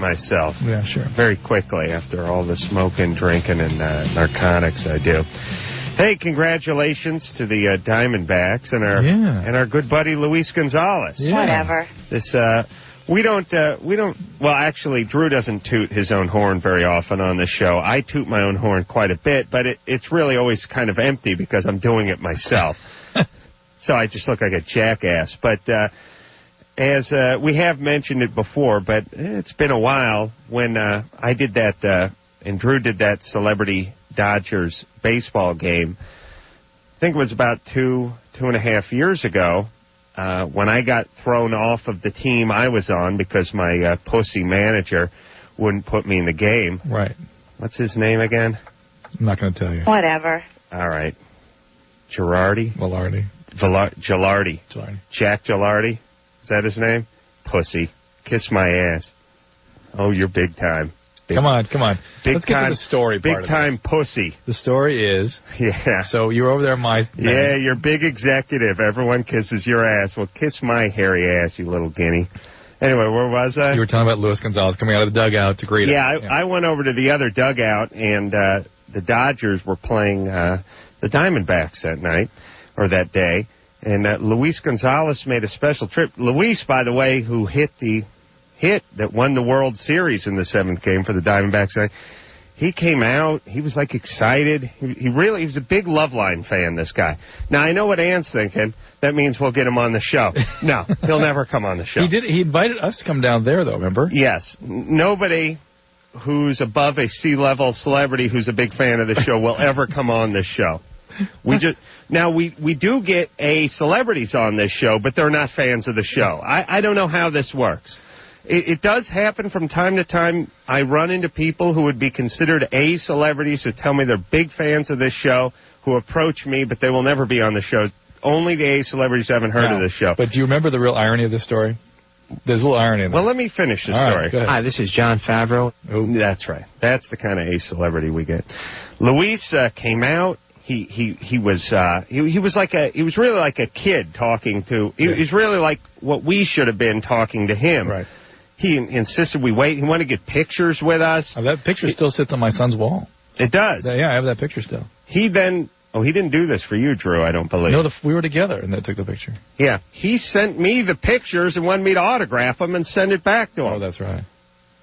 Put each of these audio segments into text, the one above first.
myself. Yeah, sure. Very quickly after all the smoking, drinking, and narcotics I do. Hey, congratulations to the Diamondbacks and our good buddy Luis Gonzalez. Yeah. Whatever. This we don't. Well, actually, Drew doesn't toot his own horn very often on this show. I toot my own horn quite a bit, but it's really always kind of empty because I'm doing it myself. So I just look like a jackass. But as we have mentioned it before, but it's been a while when I did that and Drew did that Celebrity Dodgers baseball game. I think it was about 2.5 years ago when I got thrown off of the team I was on because my pussy manager wouldn't put me in the game. Right. What's his name again? I'm not going to tell you. Whatever. All right. Gilardi? Gilardi. Jack Gilardi? Is that his name? Pussy. Kiss my ass. Oh, you're big time. Come on. Let's get to the story part Big time pussy. The story is... Yeah. So you're over there, Yeah, you're big executive. Everyone kisses your ass. Well, kiss my hairy ass, you little guinea. Anyway, where was I? You were talking about Luis Gonzalez coming out of the dugout to greet him. I went over to the other dugout, and the Dodgers were playing the Diamondbacks that night, or that day. And Luis Gonzalez made a special trip. Luis, by the way, who hit the hit that won the World Series in the 7th game for the Diamondbacks, he came out. He was, excited. He was a big Loveline fan, this guy. Now, I know what Ann's thinking. That means we'll get him on the show. No, he'll never come on the show. He invited us to come down there, though, remember? Yes. Nobody who's above a C-level celebrity who's a big fan of the show will ever come on this show. We do get celebrities on this show, but they're not fans of the show. I don't know how this works. It does happen from time to time. I run into people who would be considered celebrities who tell me they're big fans of this show, who approach me, but they will never be on the show. Only the celebrities haven't heard of this show. But do you remember the real irony of this story? There's a little irony in that. Well, let me finish the story. Right, hi, this is John Favreau. Oh, that's right. That's the kind of celebrity we get. Luis came out. He was really like a kid talking to. He was really like what we should have been talking to him. Right. He insisted we wait. He wanted to get pictures with us. Oh, that picture still sits on my son's wall. It does. Yeah, I have that picture still. He didn't do this for you, Drew, I don't believe. No, we were together, and they took the picture. Yeah. He sent me the pictures and wanted me to autograph them and send it back to him. Oh, that's right.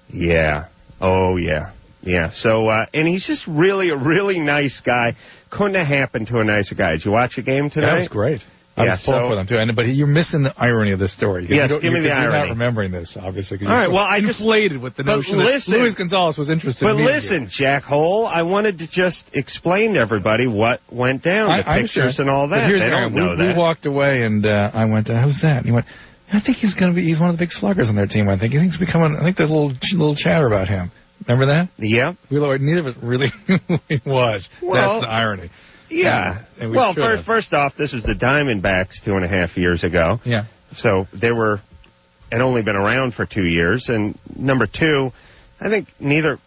Yeah. Oh, yeah. Yeah. So, and he's just really a really nice guy. Couldn't have happened to a nicer guy. Did you watch a game tonight? That was great. I was pulling for them, too. But you're missing the irony of this story. Yes, give me the irony. You're not remembering this, obviously. All right, well, I just inflated with the notion that Luis Gonzalez was interested in But listen, Jack Hole, I wanted to just explain to everybody what went down, the pictures and all that. They don't know that. We walked away, and I went, who's that? And he went, I think he's one of the big sluggers on their team. I think he's becoming. I think there's a little chatter about him. Remember that? Yeah. Neither of it really knew who he was. That's the irony. Yeah. And well, first off, this was the Diamondbacks 2.5 years ago. Yeah. So had only been around for 2 years. And number two, I think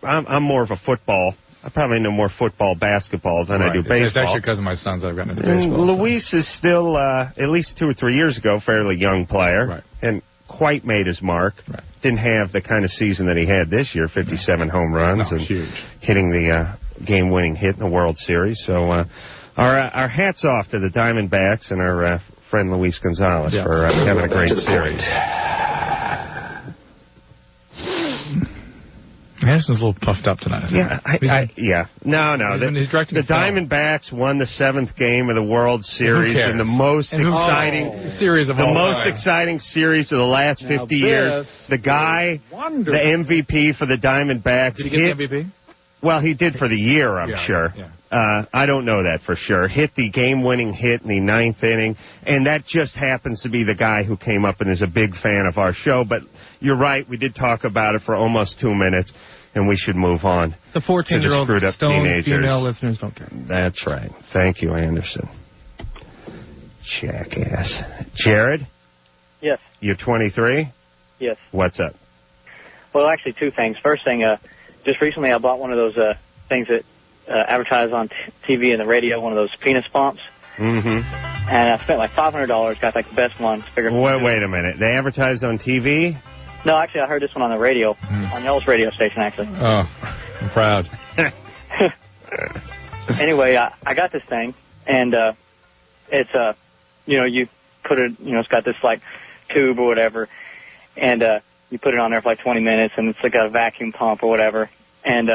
I'm more of a football. I probably know more football, basketball than I do baseball. It's actually because of my sons I've gotten into baseball. And Luis is still, at least 2 or 3 years ago, fairly young player. Right. And quite made his mark. Right. Didn't have the kind of season that he had this year, 57 home runs. No, and huge. Hitting the game-winning hit in the World Series. So our hats off to the Diamondbacks and our friend Luis Gonzalez for having a great series. Anderson's a little puffed up tonight. No. The Diamondbacks won the 7th game of the World Series in the most exciting series of exciting series of the last 50 years. The guy, the MVP for the Diamondbacks, did he get the MVP? Well, he did for the year, I'm sure. Yeah. I don't know that for sure. Hit the game-winning hit in the 9th inning, and that just happens to be the guy who came up and is a big fan of our show. But you're right, we did talk about it for almost 2 minutes, and we should move on. The 14-year-old screwed-up stoned female listeners don't care. That's right. Thank you, Anderson. Jackass. Jared? Yes. You're 23? Yes. What's up? Well, actually, two things. First thing, just recently I bought one of those things that advertise on TV and the radio, one of those penis pumps. Mm-hmm. And I spent like $500, got like the best one. Wait a minute. They advertise on TV? No, actually, I heard this one on the radio, on y'all's radio station, actually. Oh, I'm proud. Anyway, I got this thing, and it's, you put it, it's got this, like, tube or whatever, and you put it on there for, like, 20 minutes, and it's like got a vacuum pump or whatever, and,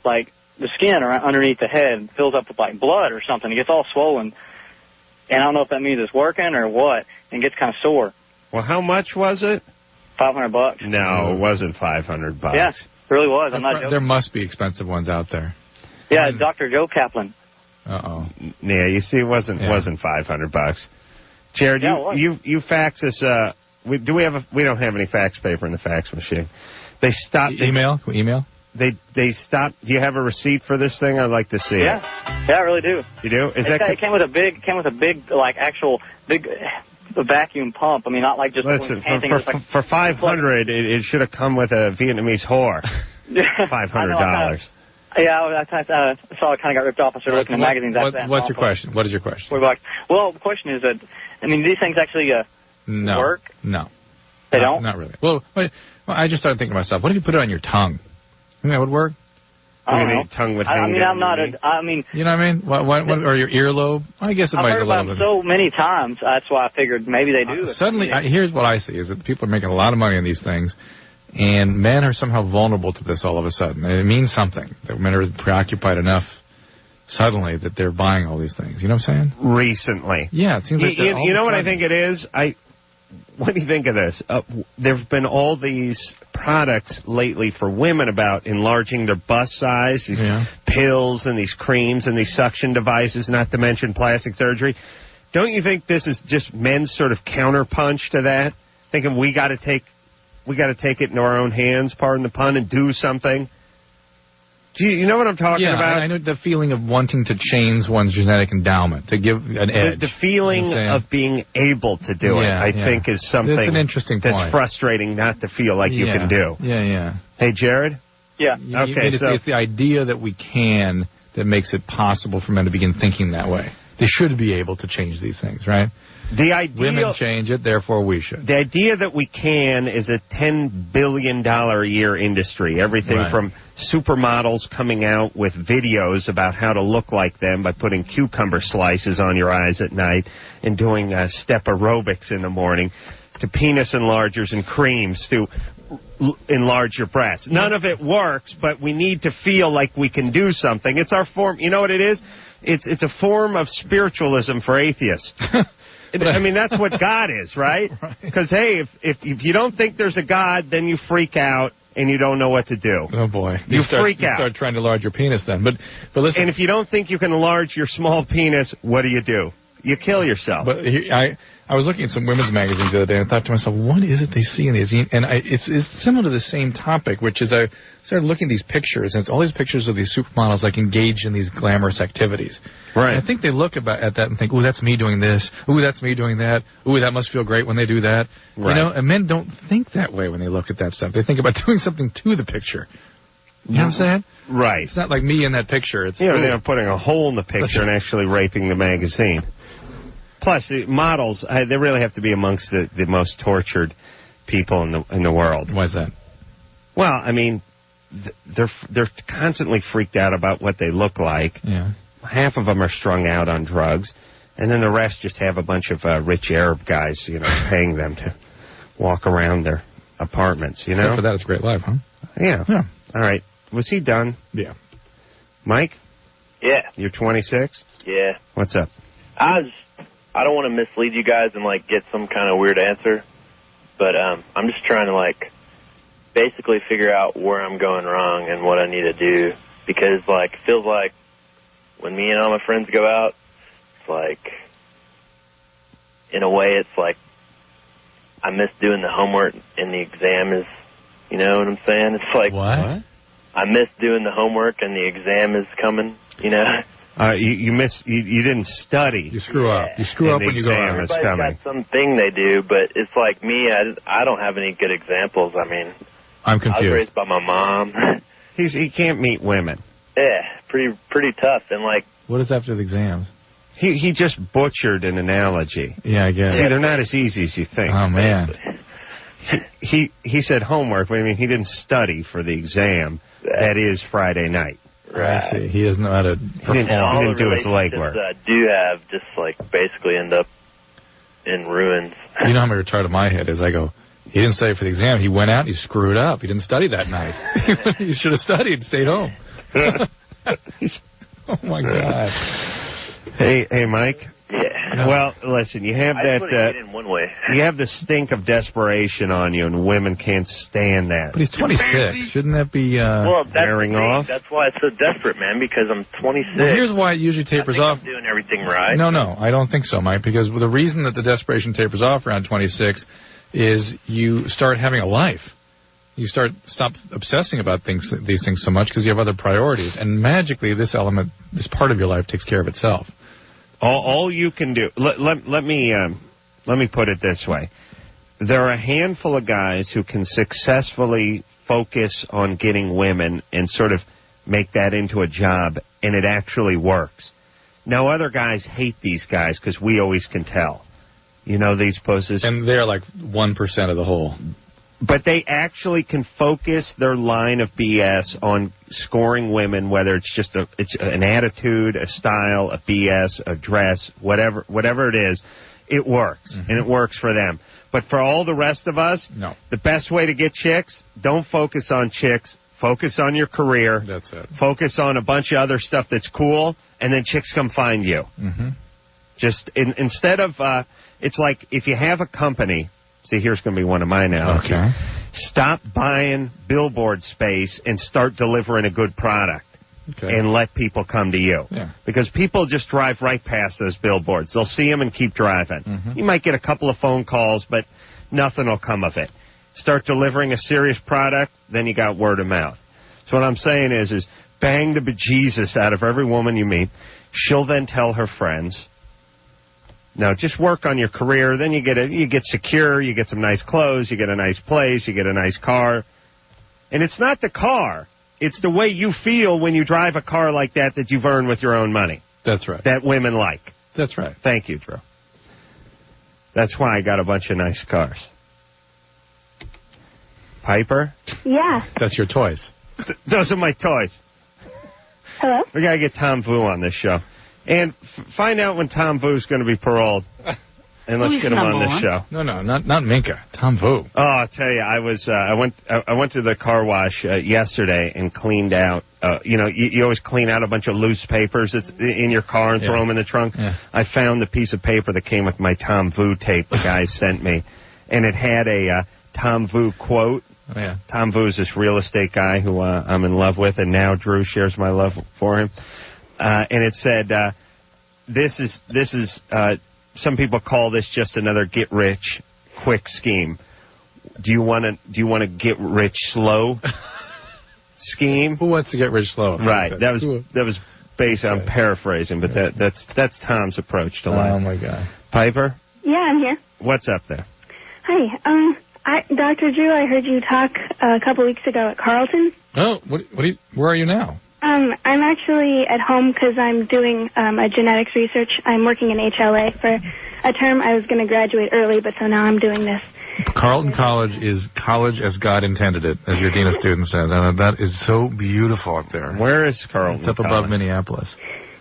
like, the skin underneath the head fills up with, like, blood or something. It gets all swollen, and I don't know if that means it's working or what, and it gets kind of sore. Well, how much was it? $500. No, it wasn't $500. Yeah, it really was. I'm not joking. There must be expensive ones out there. Yeah, Dr. Joe Kaplan. Uh-oh. Yeah, you see, it wasn't $500. Jared, you fax us. We don't have any fax paper in the fax machine. They stopped. Email? Can we email? They stopped. Do you have a receipt for this thing? I'd like to see it. Yeah, I really do. You do? It came with a big, like, actual big vacuum pump. I mean, not like just. Listen, for $500, it should have come with a Vietnamese whore. $500. Yeah, I saw it kind of got ripped off. I started looking at magazines after that. What's your question? What is your question? Well, the question is that, I mean, these things actually work? No. They don't? Not really. Well, I just started thinking to myself, what if you put it on your tongue? You think that would work? I don't know. Tongue would hang you know what I mean? What, or your earlobe? I guess it might I've heard about them so many times, that's why I figured maybe they do. Suddenly, here's what I see, is that people are making a lot of money on these things, and men are somehow vulnerable to this all of a sudden. And it means something, that men are preoccupied enough suddenly that they're buying all these things. You know what I'm saying? Recently. Yeah, it seems like you know what I think it is? What do you think of this? There have been all these products lately for women about enlarging their bust size, these pills and these creams and these suction devices, not to mention plastic surgery. Don't you think this is just men's sort of counterpunch to that? Thinking we got to take it into our own hands, pardon the pun, and do something. Do you know what I'm talking about? I know the feeling of wanting to change one's genetic endowment, to give an edge. The feeling of being able to do it, I think, is something that's an interesting point. That's frustrating not to feel like you can do. Yeah. Hey, Jared? Yeah. Okay, it's the idea that we can that makes it possible for men to begin thinking that way. They should be able to change these things, right? Women change it, therefore we should. The idea that we can is a $10 billion a year industry. Everything from supermodels coming out with videos about how to look like them by putting cucumber slices on your eyes at night and doing step aerobics in the morning, to penis enlargers and creams to enlarge your breasts. None of it works, but we need to feel like we can do something. It's our form. You know what it is? It's a form of spiritualism for atheists. I mean, that's what God is, right? Because, hey, if you don't think there's a God, then you freak out and you don't know what to do. Oh, boy. You freak out. You start trying to enlarge your penis then. But listen. And if you don't think you can enlarge your small penis, what do? You kill yourself. But I was looking at some women's magazines the other day and I thought to myself, what is it they see in these? And it's similar to the same topic, which is I started looking at these pictures, and it's all these pictures of these supermodels like engaged in these glamorous activities. Right. And I think they look at that and think, ooh, that's me doing this. Ooh, that's me doing that. Ooh, that must feel great when they do that. Right. You know, and men don't think that way when they look at that stuff. They think about doing something to the picture. You know what I'm saying? Right. It's not like me in that picture. It's they're putting a hole in the picture and actually raping the magazine. Plus, models, they really have to be amongst the most tortured people in the world. Why is that? Well, I mean, they're constantly freaked out about what they look like. Yeah. Half of them are strung out on drugs, and then the rest just have a bunch of rich Arab guys, paying them to walk around their apartments. Except for that, it's a great life, huh? Yeah. All right. Was he done? Yeah. Mike? Yeah. You're 26? Yeah. What's up? I don't want to mislead you guys and, get some kind of weird answer, but I'm just trying to, basically figure out where I'm going wrong and what I need to do, because, it feels like when me and all my friends go out, it's in a way, it's I miss doing the homework and the exam is, you know what I'm saying? It's what? I miss doing the homework and the exam is coming, You didn't study. You screw up. You screw up when you go out. Everybody's got something they do, but it's like me, I don't have any good examples. I mean, I'm confused. I was raised by my mom. He can't meet women. Yeah, pretty tough. And what is after the exams? He just butchered an analogy. Yeah, I guess. See, they're not as easy as you think. Oh, man. He said homework, but I mean he didn't study for the exam. That is Friday night. Right. I see. He doesn't know how to perform. He didn't do his legwork. That I do have just like basically end up in ruins. You know how retarded my head is? I go, he didn't study for the exam. He went out and he screwed up. He didn't study that night. He should have studied and stayed home. Oh, my God. Hey, Mike. Yeah. Well, listen, you have in one way. You have the stink of desperation on you, and women can't stand that. But he's 26. Shouldn't that be wearing off? That's why it's so desperate, man, because I'm 26. Well, here's why it usually tapers off. I'm doing everything right. No, I don't think so, Mike, because the reason that the desperation tapers off around 26 is you start having a life. You stop obsessing about these things so much because you have other priorities. And magically, this part of your life takes care of itself. All you can do. Let me put it this way: there are a handful of guys who can successfully focus on getting women and sort of make that into a job, and it actually works. Now, other guys hate these guys because we always can tell. You know these pussies, and they're like 1% of the whole. But they actually can focus their line of BS on scoring women, whether it's just it's an attitude, a style, a BS, a dress, whatever it is, it works, and it works for them. But for all the rest of us, no. The best way to get chicks, don't focus on chicks, focus on your career. That's it. Focus on a bunch of other stuff that's cool, and then chicks come find you. Mm-hmm. Just instead of, it's like if you have a company. See, here's going to be one of my analogies. Okay. Stop buying billboard space and start delivering a good product. Okay. And let people come to you. Yeah. Because people just drive right past those billboards. They'll see them and keep driving. Mm-hmm. You might get a couple of phone calls, but nothing will come of it. Start delivering a serious product, then you got word of mouth. So what I'm saying is bang the bejesus out of every woman you meet. She'll then tell her friends. No, just work on your career. Then you get secure. You get some nice clothes. You get a nice place. You get a nice car. And it's not the car. It's the way you feel when you drive a car like that you've earned with your own money. That's right. That women like. That's right. Thank you, Drew. That's why I got a bunch of nice cars. Piper? Yeah. That's your toys. Those are my toys. Hello? We got to get Tom Vu on this show. And find out when Tom Vu's going to be paroled. And let's get him on this show. No, not Minka. Tom Vu. Oh, I'll tell you, I went to the car wash yesterday and cleaned out. You always clean out a bunch of loose papers that's in your car and throw them in the trunk. Yeah. I found the piece of paper that came with my Tom Vu tape the guy sent me, and it had a Tom Vu quote. Oh, yeah. Tom Vu is this real estate guy who I'm in love with, and now Drew shares my love for him. And it said, "This is." Some people call this just another get-rich-quick scheme. Do you want to get rich slow scheme? Who wants to get rich slow? Right. That was based on paraphrasing, but that's Tom's approach to life. Oh my God. Piper? Yeah, I'm here. What's up there? Hi. Dr. Drew, I heard you talk a couple weeks ago at Carlton. Oh, where are you now? I'm actually at home because I'm doing a genetics research. I'm working in HLA for a term. I was going to graduate early, but so now I'm doing this. Carleton College is college as God intended it, as your dean of students says. And that is so beautiful up there. Where is Carleton It's up College? above Minneapolis.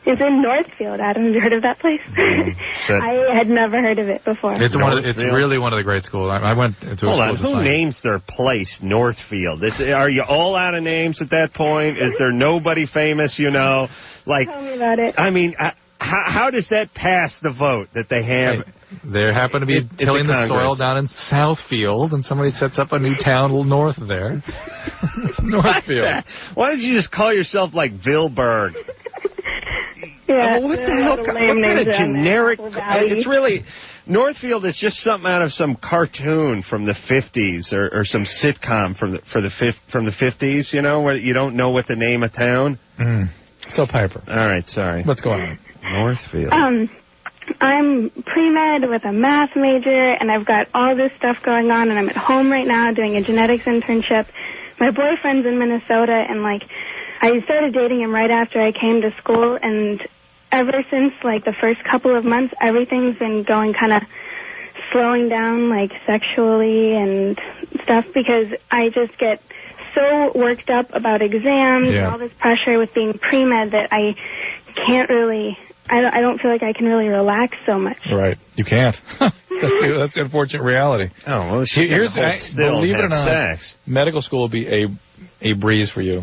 It's in Northfield, Adam. Have you heard of that place? I had never heard of it before. It's really one of the great schools. I went to a school. Hold on, who names their place Northfield? Are you all out of names at that point? Is there nobody famous, you know? Like, tell me about it. I mean, how does that pass the vote that they have? They happen to be tilling the soil down in Southfield, and somebody sets up a new town a little north of there. It's Northfield. Why don't you just call yourself like Vilberg? Yeah, what the hell? What kind of generic? It's really Northfield is just something out of some cartoon from the 50s or some sitcom from the 50s. You know, where you don't know what the name of town. So Piper. All right, sorry. What's going on? Northfield. I'm pre-med with a math major, and I've got all this stuff going on, and I'm at home right now doing a genetics internship. My boyfriend's in Minnesota, and I started dating him right after I came to school, and ever since the first couple of months, everything's been going kind of slowing down, like, sexually and stuff, because I just get so worked up about exams and all this pressure with being pre-med that I can't really, I don't feel like I can really relax so much. Right. You can't. That's the unfortunate reality. Oh, well, believe it or not, medical school will be a breeze for you.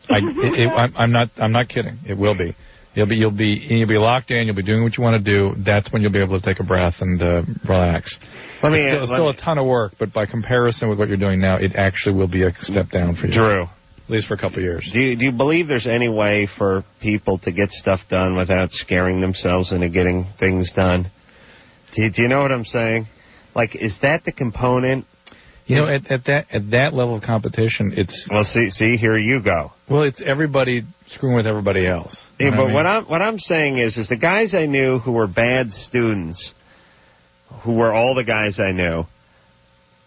I'm not kidding. It will be. You'll be locked in. You'll be doing what you want to do. That's when you'll be able to take a breath and relax. It's still a ton of work, but by comparison with what you're doing now, it actually will be a step down for you. Drew. At least for a couple of years. Do you believe there's any way for people to get stuff done without scaring themselves into getting things done? Do you know what I'm saying? Like, is that the component? You know, at that level of competition, it's... Well, see, here you go. Well, it's everybody screwing with everybody else. Yeah, but what I'm saying is the guys I knew who were bad students, who were all the guys I knew,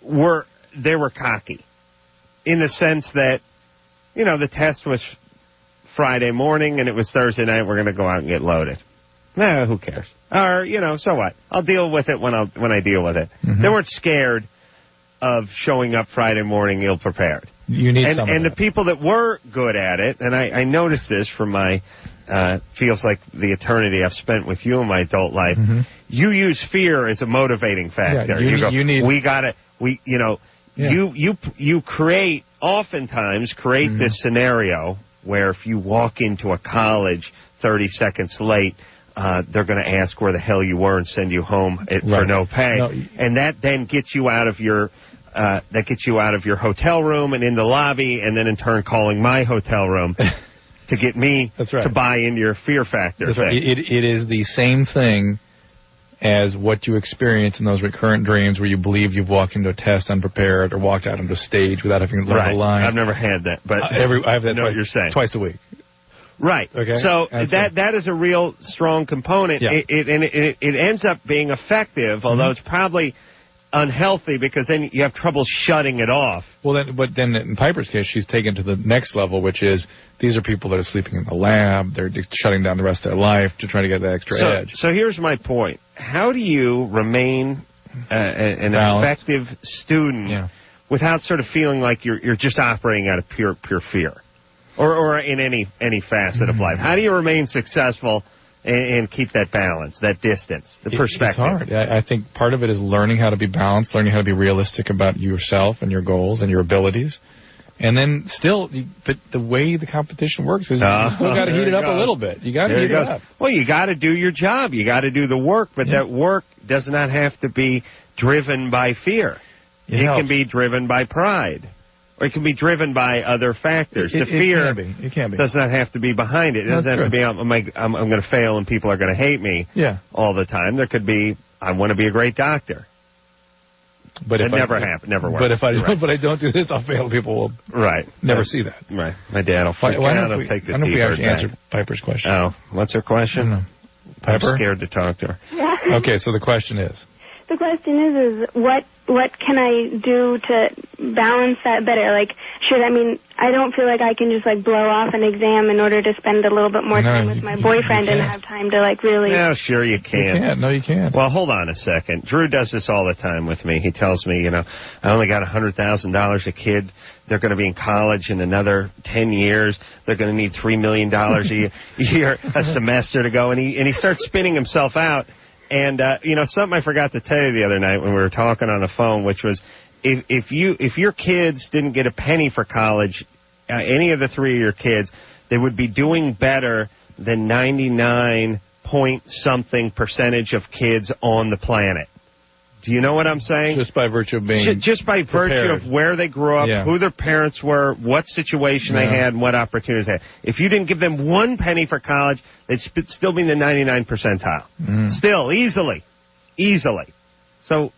were cocky, in the sense that, you know, the test was Friday morning and it was Thursday night. We're going to go out and get loaded. No, who cares? Or, you know, so what? I'll deal with it when I deal with it. Mm-hmm. They weren't scared of showing up Friday morning ill-prepared. You need some and the people that were good at it, and I noticed this from my, feels like the eternity I've spent with you in my adult life, you use fear as a motivating factor. Yeah, you oftentimes create this scenario where if you walk into a college 30 seconds late, they're going to ask where the hell you were and send you home for no pay. And that then gets you out of your hotel room and in the lobby, and then in turn calling my hotel room to get me to buy into your fear factor thing. Right. It is the same thing as what you experience in those recurrent dreams where you believe you've walked into a test unprepared or walked out onto a stage without having learned the lines. I've never had that, but I have that twice a week. Right. Okay. So that is a real strong component. Yeah. It ends up being effective, although it's probably unhealthy because then you have trouble shutting it off. Well, then in Piper's case, she's taken to the next level, which is these are people that are sleeping in the lab. They're shutting down the rest of their life to try to get that extra edge. So here's my point. How do you remain an effective student without sort of feeling like you're just operating out of pure fear? Or in any facet of life. How do you remain successful and keep that balance, that distance, the perspective? It's hard. I think part of it is learning how to be balanced, learning how to be realistic about yourself and your goals and your abilities. And then but the way the competition works is you still got to heat it up a little bit. You got to heat it up. Well, you got to do your job. You got to do the work, but that work does not have to be driven by fear. It can be driven by pride. Or it can be driven by other factors. The fear does not have to be behind it. It doesn't have to be, I'm going to fail and people are going to hate me all the time. There could be, I want to be a great doctor. But it never happens. Never works. But if I don't do this, I'll fail. People will never see that. Right. My dad will freak out. I'll take the T-bird back. I don't know if we actually answered Piper's question. Oh, what's her question? Piper? I'm scared to talk to her. Yeah. Okay, so the question is? The question is what can I do to balance that better? Like, I don't feel like I can just, blow off an exam in order to spend a little bit more time with my boyfriend and have time to, really... Yeah, sure you can. You can't. No, you can't. Well, hold on a second. Drew does this all the time with me. He tells me, I only got $100,000 a kid. They're going to be in college in another 10 years. They're going to need $3 million a semester to go. And he starts spinning himself out. And, something I forgot to tell you the other night when we were talking on the phone, which was if your kids didn't get a penny for college, any of the three of your kids, they would be doing better than 99-point-something% of kids on the planet. Do you know what I'm saying? Just by virtue of being Just by virtue of where they grew up, who their parents were, what situation they had, and what opportunities they had. If you didn't give them one penny for college, they'd still be in the 99 percentile. Still, easily. So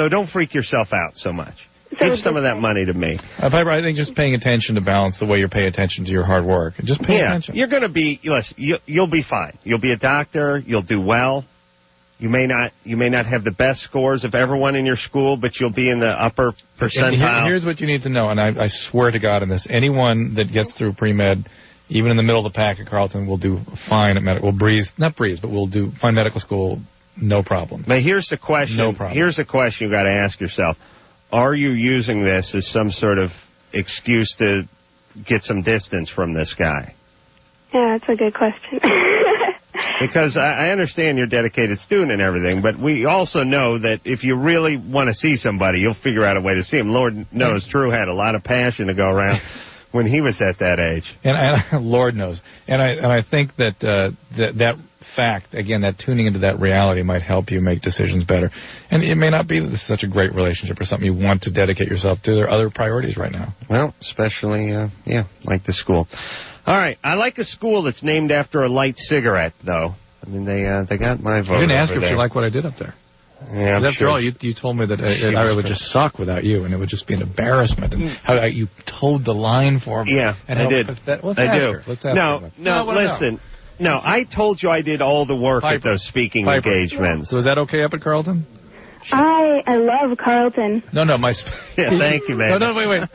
don't freak yourself out so much. Give some of that money to me. Piper, I think just paying attention to balance the way you pay attention to your hard work. Just pay attention. You're going to be, you'll be fine. You'll be a doctor. You'll do well. You may not have the best scores of everyone in your school, but you'll be in the upper percentile. Here's what you need to know, and I swear to God in this. Anyone that gets through pre-med, even in the middle of the pack at Carleton, will do fine at medical. We'll do fine medical school no problem. But here's the question. No problem. Here's the question you got to ask yourself. Are you using this as some sort of excuse to get some distance from this guy? Yeah, that's a good question. Because I understand you're a dedicated student and everything, but we also know that if you really want to see somebody, you'll figure out a way to see him. Lord knows Drew had a lot of passion to go around when he was at that age. And Lord knows. And I think that that fact, again, that tuning into that reality might help you make decisions better. And it may not be that this is such a great relationship or something you want to dedicate yourself to. There are other priorities right now. Well, especially, like the school. All right, I like a school that's named after a light cigarette, though. I mean, they got my vote. I didn't ask her if there. she liked what I did up there. Yeah, After all, you told me that I would just suck without you, and it would just be an embarrassment. And how you towed the line for me. Yeah, and I did. Let's ask her. Let's ask her. No, listen. No, I told you I did all the work at those speaking engagements. So is that okay up at Carlton? I love Carlton. No, Yeah, thank you, man. No, wait.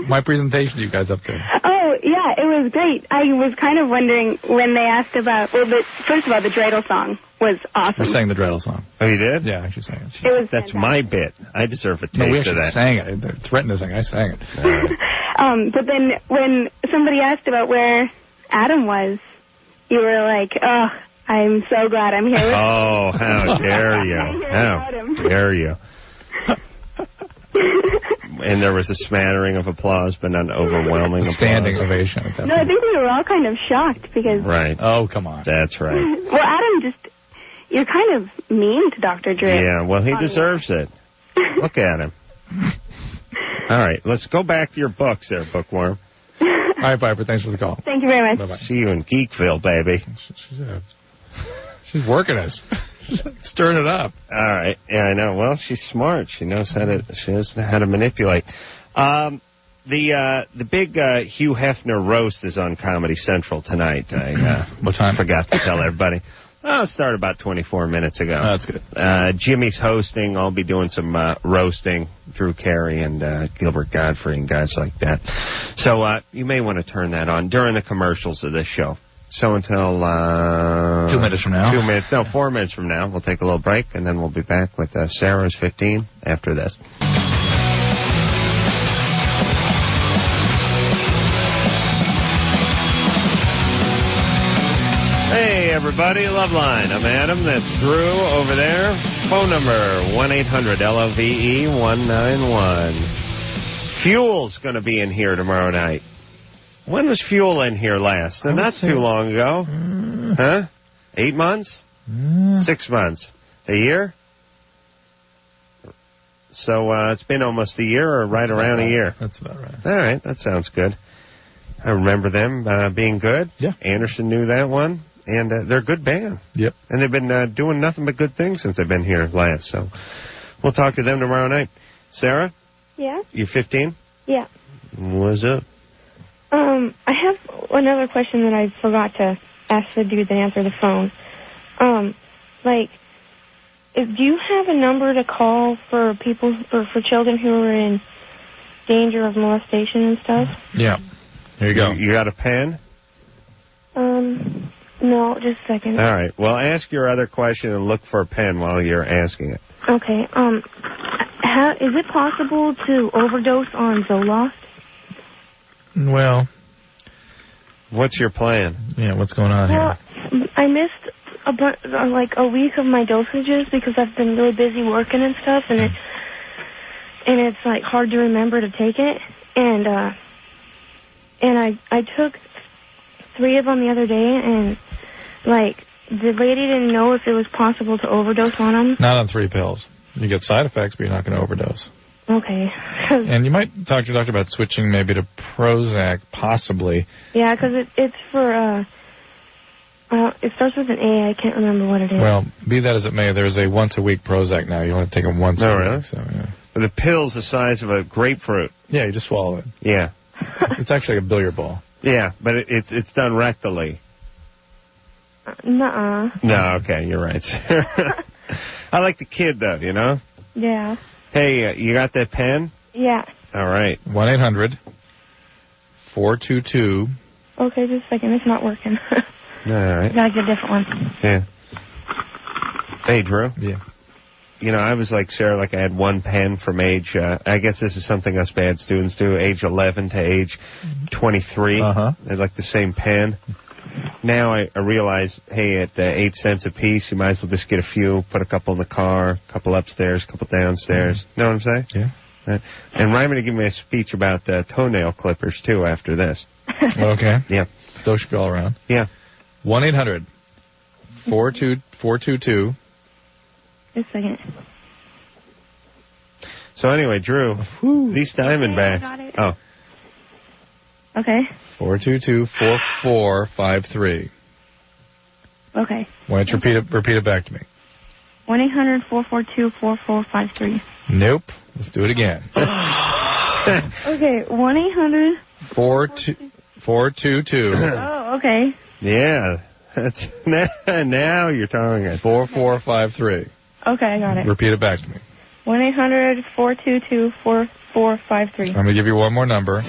My presentation to you guys up there. Oh, yeah, it was great. I was kind of wondering when they asked about, first of all, the dreidel song was awesome. We sang the dreidel song. Oh, you did? Yeah, I actually sang it. That's my bit. I deserve a taste we of actually that. sang it. They threatened to sing. I sang it. Right. But then when somebody asked about where Adam was, you were like, oh, I'm so glad I'm here with Oh, how dare you. How dare you. And there was a smattering of applause, but not overwhelming applause. Standing ovation at that No, point. I think we were all kind of shocked because... Right. Oh, come on. That's right. Well, Adam you're kind of mean to Dr. Drew. Yeah, well, he deserves it. Look at him. All right, let's go back to your books there, Bookworm. All right, Piper, thanks for the call. Thank you very much. Bye-bye. See you in Geekville, baby. She's working us. Stirring it up. All right. Yeah, I know. Well, she's smart. She knows how to manipulate. The big Hugh Hefner roast is on Comedy Central tonight. What time? Forgot to tell everybody. It started about 24 minutes ago. Oh, that's good. Jimmy's hosting. I'll be doing some roasting. Drew Carey and Gilbert Godfrey and guys like that. So you may want to turn that on during the commercials of this show. So until 2 minutes from now. 2 minutes. No, 4 minutes from now. We'll take a little break, and then we'll be back with Sarah's 15 after this. Hey, everybody. Loveline. I'm Adam. That's Drew over there. Phone number 1-800-LOVE-191. Fuel's going to be in here tomorrow night. When was Fuel in here last? Not too long ago. Huh? 8 months? 6 months? A year? So it's been almost a year or right around a year. That's about right. All right. That sounds good. I remember them being good. Yeah. Anderson knew that one. And they're a good band. Yep. And they've been doing nothing but good things since they've been here last. So we'll talk to them tomorrow night. Sarah? Yeah? You 15? Yeah. What's up? I have another question that I forgot to ask the dude that answered the phone. Do you have a number to call for people, for children who are in danger of molestation and stuff? Yeah. Here you go. You got a pen? No, just a second. All right. Well, ask your other question and look for a pen while you're asking it. Okay. Is it possible to overdose on Zoloft? Well, what's your plan? Yeah, what's going on here? I missed a week of my dosages because I've been really busy working and stuff, and it's like hard to remember to take it. And I took 3 of them the other day, and the lady didn't know if it was possible to overdose on them. Not on 3 pills. You get side effects, but you're not going to overdose. Okay. And you might talk to your doctor about switching maybe to Prozac, possibly. Yeah, because it's for, it starts with an A. I can't remember what it is. Well, be that as it may, there's a once-a-week Prozac now. You only take them once a week. Really? So, yeah. The pill's the size of a grapefruit. Yeah, you just swallow it. Yeah. It's actually a billiard ball. Yeah, but it's done rectally. Nuh-uh. No, okay, you're right. I like the kid, though, you know? Yeah. Hey, you got that pen? Yeah. All right. 1-800-422. Okay, just a second. It's not working. All right. Gotta get a different one. Yeah. Hey, Drew. Yeah. You know, I was like Sarah, like I had one pen from age, I guess this is something us bad students do, age 11 to age 23. Uh-huh. They had like the same pen. Now I realize, hey, at 8 cents a piece, you might as well just get a few, put a couple in the car, a couple upstairs, a couple downstairs. Know what I'm saying? Yeah. And Ryan's going to give me a speech about toenail clippers, too, after this. Okay. Yeah. Those should go all around. Yeah. 1-800-422. Just a second. So anyway, Drew, these Diamondbacks. Okay, Oh. Okay. 422-4453. Okay. Why don't you repeat it back to me? 1-800-442-4453. Nope. Let's do it again. Okay. 1-800. 422. Oh, okay. Yeah. That's now you're talking it. 4453. Okay, I got it. Repeat it back to me. 1-800-422-4453. I'm going to give you one more number.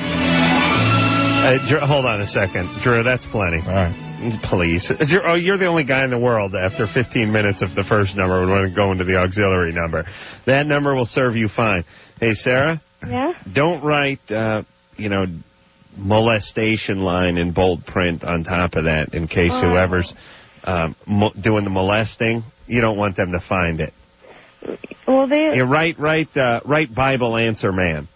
Drew, hold on a second. Drew, that's plenty. All right. Please. You're the only guy in the world after 15 minutes of the first number would want to go into the auxiliary number. That number will serve you fine. Hey, Sarah? Yeah? Don't write, molestation line in bold print on top of that in case whoever's doing the molesting, you don't want them to find it. Well, You write Bible answer man.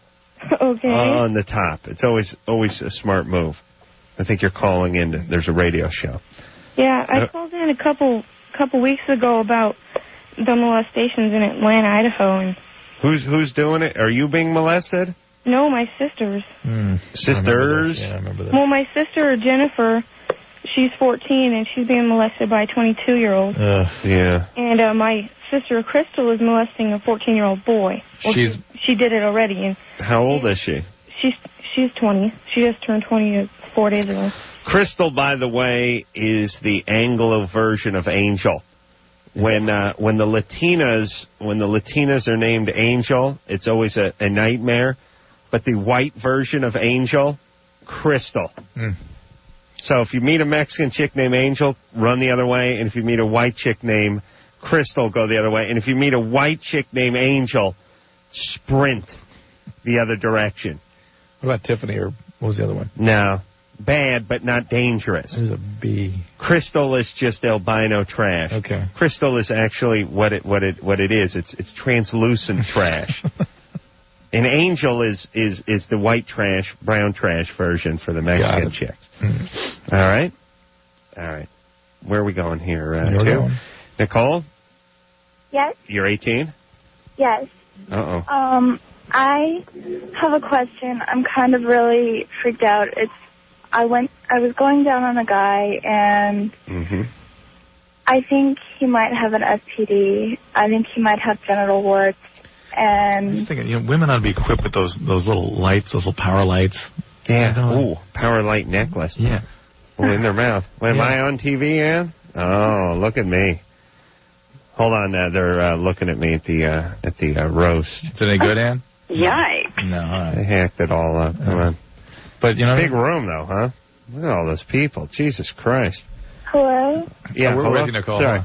Okay. On the top. It's always a smart move. I think you're calling in. There's a radio show. Yeah, I called in a couple weeks ago about the molestations in Atlanta, Idaho, and who's doing it? Are you being molested? no, my sisters. Sisters? I remember this. Well, my sister Jennifer, she's 14 and she's being molested by a 22-year-old. Yeah. And my sister Crystal is molesting a 14-year-old boy. Well, she did it already. And how old is she? She's 20. She just turned 20 4 days ago. Crystal, by the way, is the Anglo version of Angel. When the Latinas are named Angel, it's always a nightmare. But the white version of Angel, Crystal. So if you meet a Mexican chick named Angel, run the other way. And if you meet a white chick named Crystal, go the other way. And if you meet a white chick named Angel, sprint the other direction. What about Tiffany, or what was the other one? No. Bad, but not dangerous. There's a B. Crystal is just albino trash. Okay. Crystal is actually what it is. It's translucent trash. And Angel is the white trash, brown trash version for the Mexican chicks. All right. Where are we going here? Going. Nicole? Yes? You're 18? Yes. Uh-oh. I have a question. I'm kind of really freaked out. I was going down on a guy, and I think he might have an STD. I think he might have genital warts. And I'm just thinking, women ought to be equipped with those little lights, those little power lights. Yeah. Ooh, power light necklace. Yeah. Oh, in their mouth. Wait, am I on TV, Ann? Oh, look at me. Hold on, they're looking at me at the roast. Is it any good, Ann? Yikes. No. All right. They hacked it all up. Come on. But big room though, huh? Look at all those people. Jesus Christ. hello? Yeah, we're ready to call. Sorry.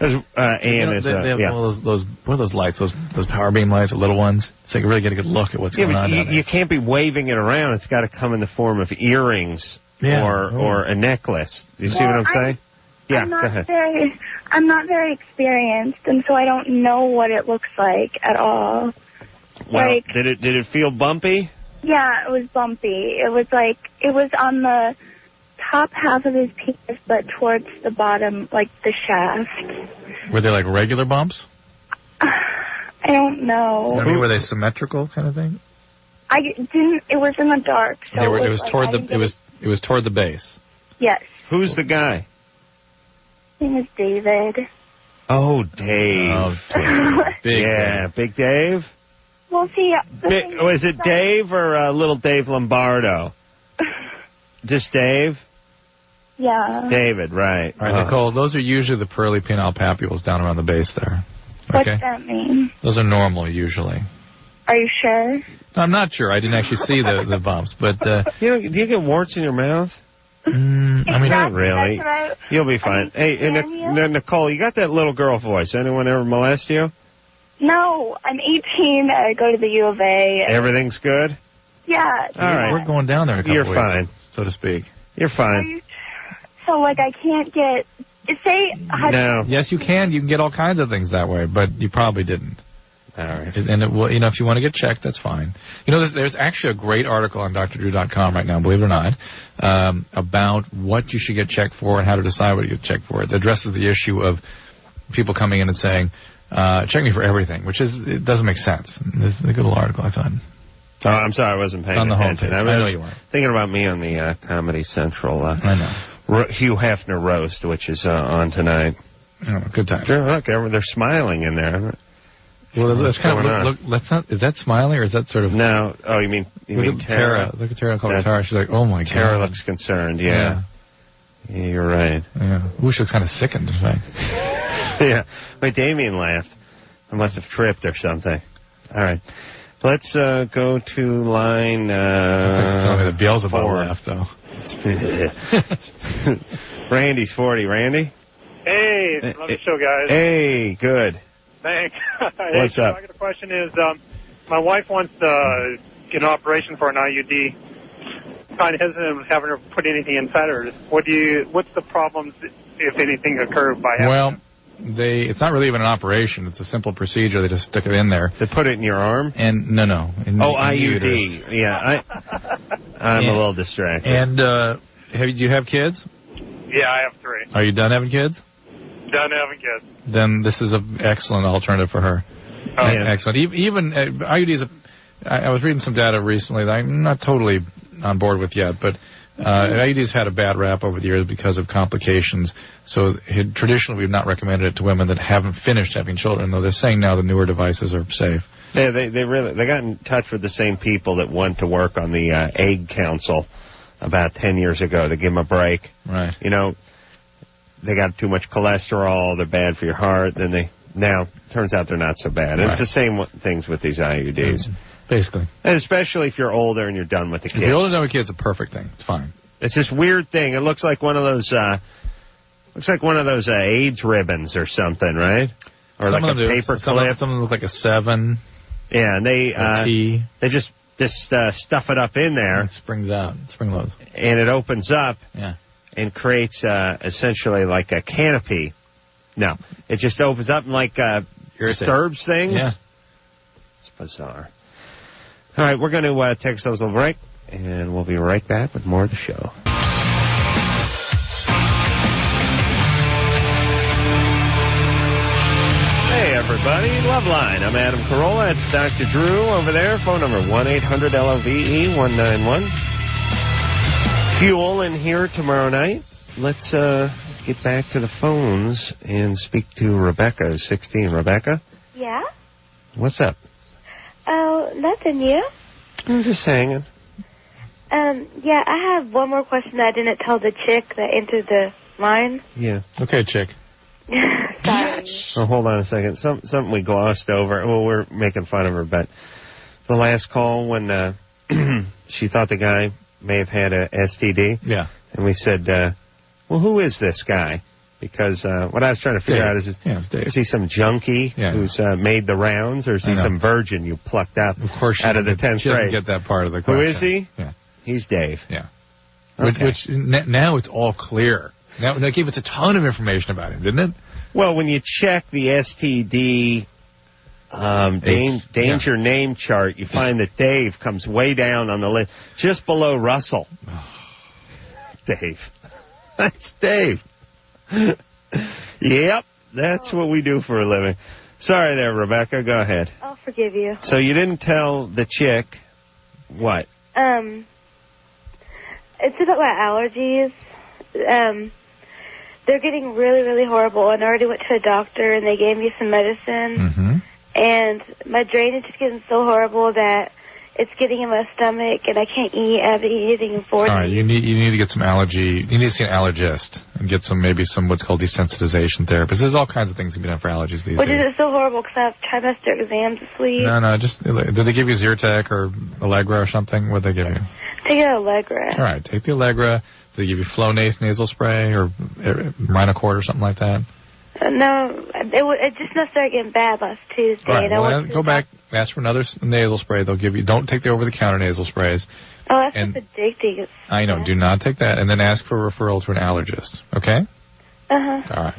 Ann is. They have all those. What are those lights? Those power beam lights, the little ones. So you can really get a good look at what's going on. You can't be waving it around. It's got to come in the form of earrings or a necklace. Do you see what I'm saying? Yeah, go ahead. I'm not very experienced, and so I don't know what it looks like at all. Well, did it feel bumpy? Yeah, it was bumpy. It was on the top half of his penis, but towards the bottom, like the shaft. Were they like regular bumps? I don't know. I mean, were they symmetrical kind of thing? I didn't. It was in the dark. So it was toward the base. Yes. Who's the guy? His name is David. Oh, Dave. Oh, Dave. Big Dave. Well, see, was it Dave or little Dave Lombardo? Just Dave? Yeah. David, right. All right, Nicole, those are usually the pearly penile papules down around the base there. Okay? What's that mean? Those are normal usually. Are you sure? No, I'm not sure. I didn't actually see the bumps, but... do you get warts in your mouth? not really. That's right. You'll be fine. Hey, Nicole, you got that little girl voice. Anyone ever molest you? No, I'm 18. I go to the U of A. Everything's good? Yeah. All right. We're going down there in a couple You're weeks, fine. so to speak. You're fine. So, like, I can't get... Say... No. Yes, you can. You can get all kinds of things that way, but you probably didn't. All right. And it will, if you want to get checked, that's fine. There's actually a great article on drdrew.com right now, believe it or not, about what you should get checked for and how to decide what you get checked for. It addresses the issue of people coming in and saying, check me for everything, it doesn't make sense. This is a good little article, I thought. Oh, I'm sorry, I wasn't paying on the attention. homepage. I know you weren't. Thinking about me on the Comedy Central I know. Hugh Hefner roast, which is on tonight. Oh, good time. Look, they're smiling in there. Well, that's kind of is that smiling or is that sort of? No. Oh, you mean Tara? Look at Tara. Call her Tara. She's like, oh my god. Tara looks concerned. Yeah, you're right. Yeah. Ooh, she looks kind of sickened, in fact. Yeah. Wait, Damien laughed. I must have tripped or something. All right. Let's go to line. Tell me the Beelzebub 4. laughed though. Randy's 40. Randy. Hey, love the show, guys. Hey, good. Thanks. What's up? I got a question is, my wife wants to get an operation for an IUD. Kind of hesitant of having her put anything inside her. What's the problems, if anything, occur by having Well, it's not really even an operation. It's a simple procedure. They just stick it in there. They put it in your arm? And no. IUD. Yeah, I'm a little distracted. And do you have kids? Yeah, I have 3. Are you done having kids? Done having kids. Then this is an excellent alternative for her. Oh, yeah. Excellent. Even IUDs. I was reading some data recently that I'm not totally on board with yet, but IUDs had a bad rap over the years because of complications. So traditionally, we've not recommended it to women that haven't finished having children, though they're saying now the newer devices are safe. Yeah, they got in touch with the same people that went to work on the Egg Council about 10 years ago to give them a break. Right. They got too much cholesterol, they're bad for your heart, now turns out they're not so bad. Right. It's the same things with these IUDs. Basically. And especially if you're older and you're done with the kids. If you're older than with kids, it's a perfect thing. It's fine. It's this weird thing. It looks like one of those AIDS ribbons or something, right? Or some like of a paper clip. Some of them look like a 7. Yeah, and they just stuff it up in there. It springs out. Spring loads. And it opens up. Yeah. And creates essentially like a canopy. No, it just opens up and disturbs things. Yeah. It's bizarre. All right, we're going to take ourselves a little break, and we'll be right back with more of the show. Hey, everybody. Loveline. I'm Adam Carolla. It's Dr. Drew over there. Phone number 1-800-LOVE-191. Fuel in here tomorrow night. Let's get back to the phones and speak to Rebecca, 16. Rebecca? Yeah? What's up? Oh, nothing, you? I'm just hanging. Yeah, I have one more question that I didn't tell the chick that entered the line. Yeah. Okay, chick. Sorry. Oh, hold on a second. Something we glossed over. Well, we're making fun of her, but the last call when she thought the guy may have had a STD. Yeah. And we said, well, who is this guy? Because what I was trying to figure out is he some junkie who's made the rounds, or is he some virgin you plucked out of course out of the 10th she grade? Doesn't get that part of the question. Who is he? Yeah. He's Dave. Yeah. Okay. Which now it's all clear. Now it gave us a ton of information about him, didn't it? Well, when you check the STD danger name chart, you find that Dave comes way down on the list, just below Russell. Dave. That's Dave. Yep, that's what we do for a living. Sorry there, Rebecca. Go ahead. I'll forgive you. So you didn't tell the chick what? It's about my allergies. They're getting really, really horrible, and I already went to a doctor, and they gave me some medicine. Mm-hmm. And my drainage is getting so horrible that it's getting in my stomach, and I can't eat. I've been eating in 4 days. All right, you need to get some allergy. You need to see an allergist and get some what's called desensitization therapist. There's all kinds of things you can have for allergies these days. Is it so horrible because I have trimester exams this week? No, just did they give you Zyrtec or Allegra or something? What did they give you? Take Allegra. All right, take the Allegra. Do they give you Flonase nasal spray or Rhinocort or something like that? No, it just not started getting bad last Tuesday. All right, well, go back, ask for another nasal spray. They'll give you. Don't take the over-the-counter nasal sprays. Oh, that's just addicting. I know. Do not take that, and then ask for a referral to an allergist. Okay? Uh-huh. All right.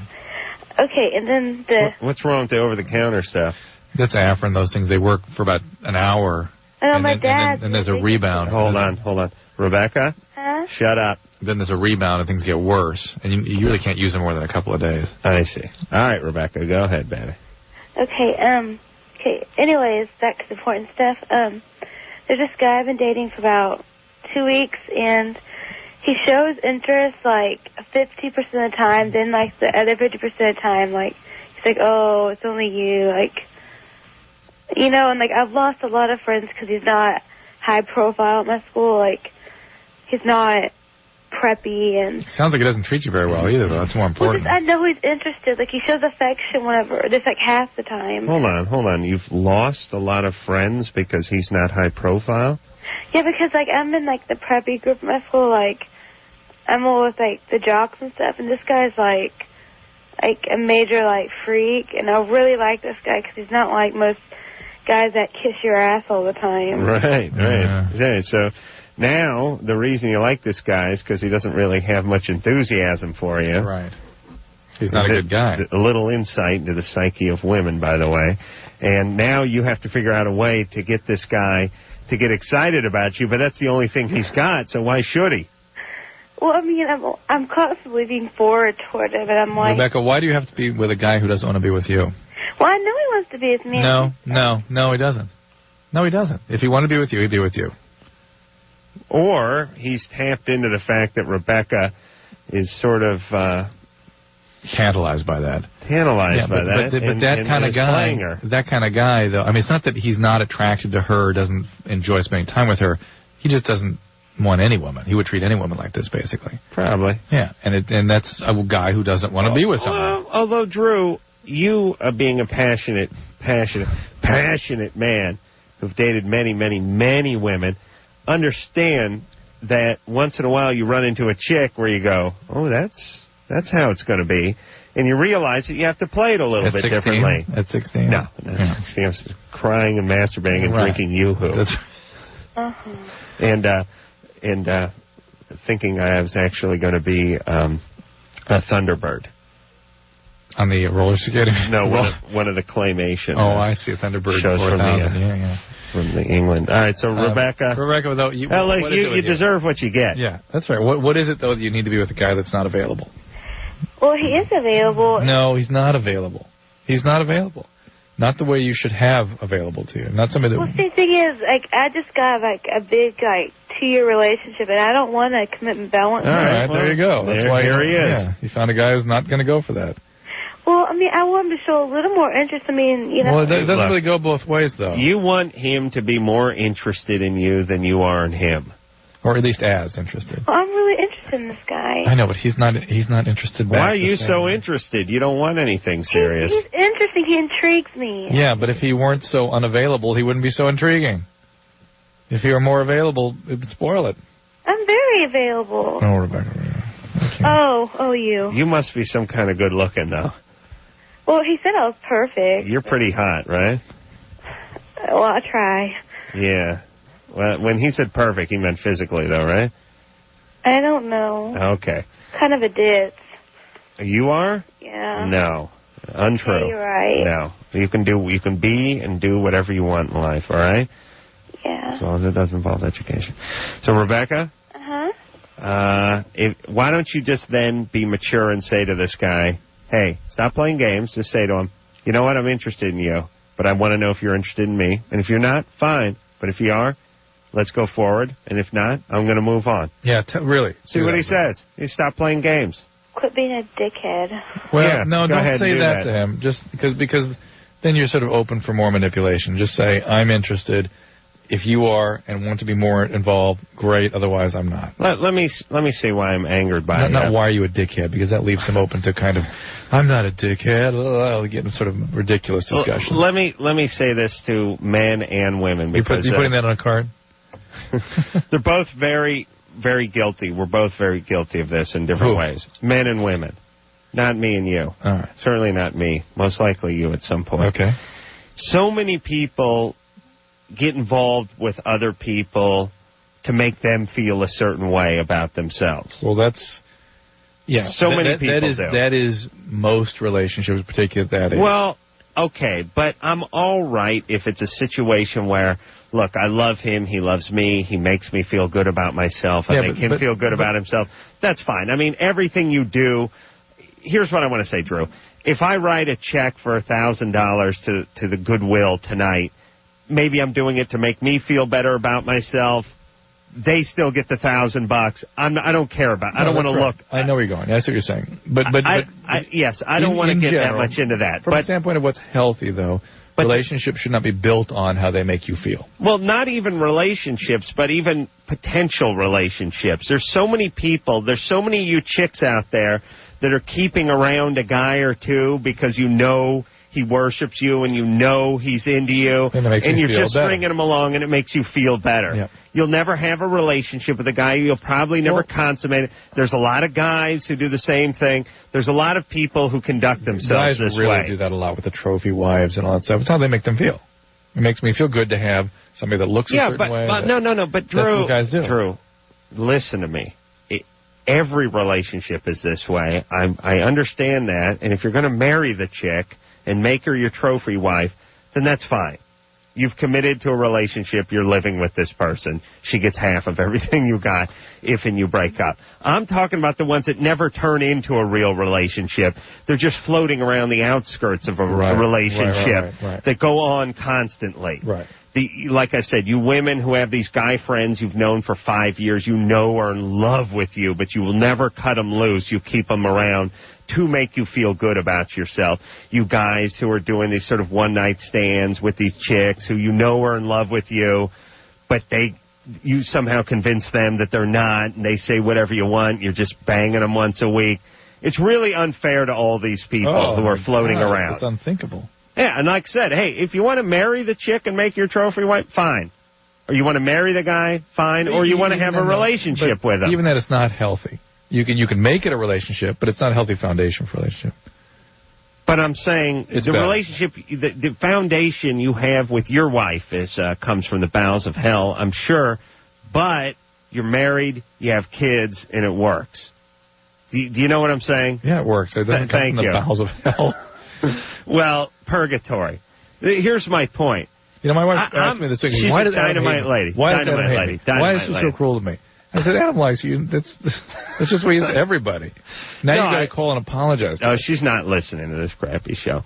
Okay, and then What's wrong with the over-the-counter stuff? That's Afrin. Those things, they work for about an hour. Oh, my dad. And there's a rebound. Hold on. Rebecca? Huh? Shut up. Then there's a rebound and things get worse. And you really can't use them more than a couple of days. I see. All right, Rebecca, go ahead, baby. Okay, anyways, back to the important stuff. There's this guy I've been dating for about 2 weeks, and he shows interest, like, 50% of the time, then, like, the other 50% of the time, like, he's like, oh, it's only you, like, you know, and, like, I've lost a lot of friends because he's not high profile at my school, like, he's not preppy, and... Sounds like he doesn't treat you very well either, though. That's more important. Well, I know he's interested, like, he shows affection whenever, just, like, half the time. Hold on. You've lost a lot of friends because he's not high profile? Yeah, because, like, I'm in, like, the preppy group at my school, like, I'm all with, like, the jocks and stuff, and this guy's, like a major, like, freak, and I really like this guy because he's not like most guys that kiss your ass all the time. Right. Yeah, so now the reason you like this guy is because he doesn't really have much enthusiasm for you. Right. He's not a good guy. A little insight into the psyche of women, by the way. And now you have to figure out a way to get this guy to get excited about you, but that's the only thing he's got, so why should he? Well, I mean, I'm constantly looking forward toward it, but I'm like... Rebecca, why do you have to be with a guy who doesn't want to be with you? Well, I know he wants to be with me. No, he doesn't. No, he doesn't. If he wanted to be with you, he'd be with you. Or he's tapped into the fact that Rebecca is sort of... tantalized by that. But that kind of guy, though, I mean, it's not that he's not attracted to her, doesn't enjoy spending time with her. He just doesn't want any woman. He would treat any woman like this, basically. Probably. Yeah, and that's a guy who doesn't want to be with someone. Although, Drew, you being a passionate man who've dated many, many, many women, understand that once in a while you run into a chick where you go, oh, that's how it's going to be. And you realize that you have to play it a little bit 16? differently. At 16? No, not 16. I was crying and masturbating and drinking Yoo-Hoo. Uh-huh. And thinking I was actually going to be a Thunderbird. On the roller skating? No, one of the claymation. Oh, I see. A Thunderbird shows 4000. From the England. All right, so Rebecca, though, you deserve what you get. Yeah, that's right. What is it, though, that you need to be with a guy that's not available? Well, he is available. No, he's not available. He's not available. Not the way you should have available to you. Not somebody that... Well, see, the thing is, like, I just got, like, a big, like, 2-year relationship, and I don't want a commitment balance. All right, there you go. That's why here he is. Yeah, you found a guy who's not going to go for that. Well, I mean, I want him to show a little more interest. I mean, you know... Well, it doesn't really go both ways, though. You want him to be more interested in you than you are in him. Or at least as interested. Well, I'm really interested in this guy. I know, but he's not interested back. Why are you so interested? You don't want anything serious. He's interesting. He intrigues me. Yeah, but if he weren't so unavailable, he wouldn't be so intriguing. If he were more available, it would spoil it. I'm very available. Oh, Rebecca. Okay. Oh, you. You must be some kind of good looking, though. Well, he said I was perfect. You're pretty hot, right? Well, I'll try. Yeah. Well, when he said perfect, he meant physically, though, right? I don't know. Okay. Kind of a ditz. You are? Yeah. No. Untrue. Yeah, you're right. No. You can be and do whatever you want in life, all right? Yeah. As long as it doesn't involve education. So, Rebecca? Uh-huh. Why don't you just then be mature and say to this guy, hey, stop playing games. Just say to him, you know what, I'm interested in you, but I want to know if you're interested in me. And if you're not, fine. But if you are, let's go forward. And if not, I'm going to move on. Yeah, really. See what he says. He stop playing games. Quit being a dickhead. Well, yeah, no, don't say that to him. Just because then you're sort of open for more manipulation. Just say, I'm interested. If you are and want to be more involved, great. Otherwise, I'm not. Let me see why I'm angered by it. Not why are you a dickhead, because that leaves him open to kind of, I'm not a dickhead. Get sort of ridiculous discussion. Let me say this to men and women. Because, you putting that on a card? They're both very, very guilty. We're both very guilty of this in different ways. Men and women. Not me and you. All right. Certainly not me. Most likely you at some point. Okay. So many people get involved with other people to make them feel a certain way about themselves. Well, that's... Yeah. So many people do. That is most relationships, particularly at that age. Well, okay, but I'm all right if it's a situation where, look, I love him, he loves me, he makes me feel good about myself, I make him feel good about himself. That's fine. I mean, everything you do... Here's what I want to say, Drew. If I write a check for $1,000 to the Goodwill tonight, maybe I'm doing it to make me feel better about myself. They still get the $1,000. I don't care about. I don't want to look. I know where you're going. That's what you're saying. But yes, I don't want to get that much into that. From the standpoint of what's healthy, though, relationships should not be built on how they make you feel. Well, not even relationships, but even potential relationships. There's so many people. There's so many of you chicks out there that are keeping around a guy or two because you know he worships you and you know he's into you, and you're just stringing him along and it makes you feel better. Yep. You'll never have a relationship with a guy. You'll probably never consummate it. There's a lot of guys who do the same thing. There's a lot of people who conduct themselves this way. Guys really do that a lot with the trophy wives and all that stuff. It's how they make them feel. It makes me feel good to have somebody that looks a certain way. But no, but Drew, that's what guys do. Drew, listen to me. Every relationship is this way. I understand that, and if you're going to marry the chick and make her your trophy wife, then that's fine. You've committed to a relationship. You're living with this person. She gets half of everything you got if and you break up. I'm talking about the ones that never turn into a real relationship. They're just floating around the outskirts of a relationship that go on constantly. Right. Like I said, you women who have these guy friends you've known for 5 years, you know are in love with you, but you will never cut them loose. You keep them around to make you feel good about yourself. You guys who are doing these sort of one-night stands with these chicks who you know are in love with you, but you somehow convince them that they're not, and they say whatever you want. You're just banging them once a week. It's really unfair to all these people who are floating around. It's unthinkable. Yeah, and like I said, hey, if you want to marry the chick and make your trophy wife, fine. Or you want to marry the guy, fine. Or you want to have a relationship with him. Even that it's not healthy. You can make it a relationship, but it's not a healthy foundation for a relationship. But I'm saying relationship, the foundation you have with your wife comes from the bowels of hell, I'm sure. But you're married, you have kids, and it works. Do you know what I'm saying? Yeah, it works. It doesn't come from the bowels of hell. Well, purgatory. Here's my point. You know, my wife asked me this week, she's a dynamite lady. Why is she so cruel to me? I said, Adam likes you. That's just what he is to everybody. Now you got to call and apologize. No, she's not listening to this crappy show.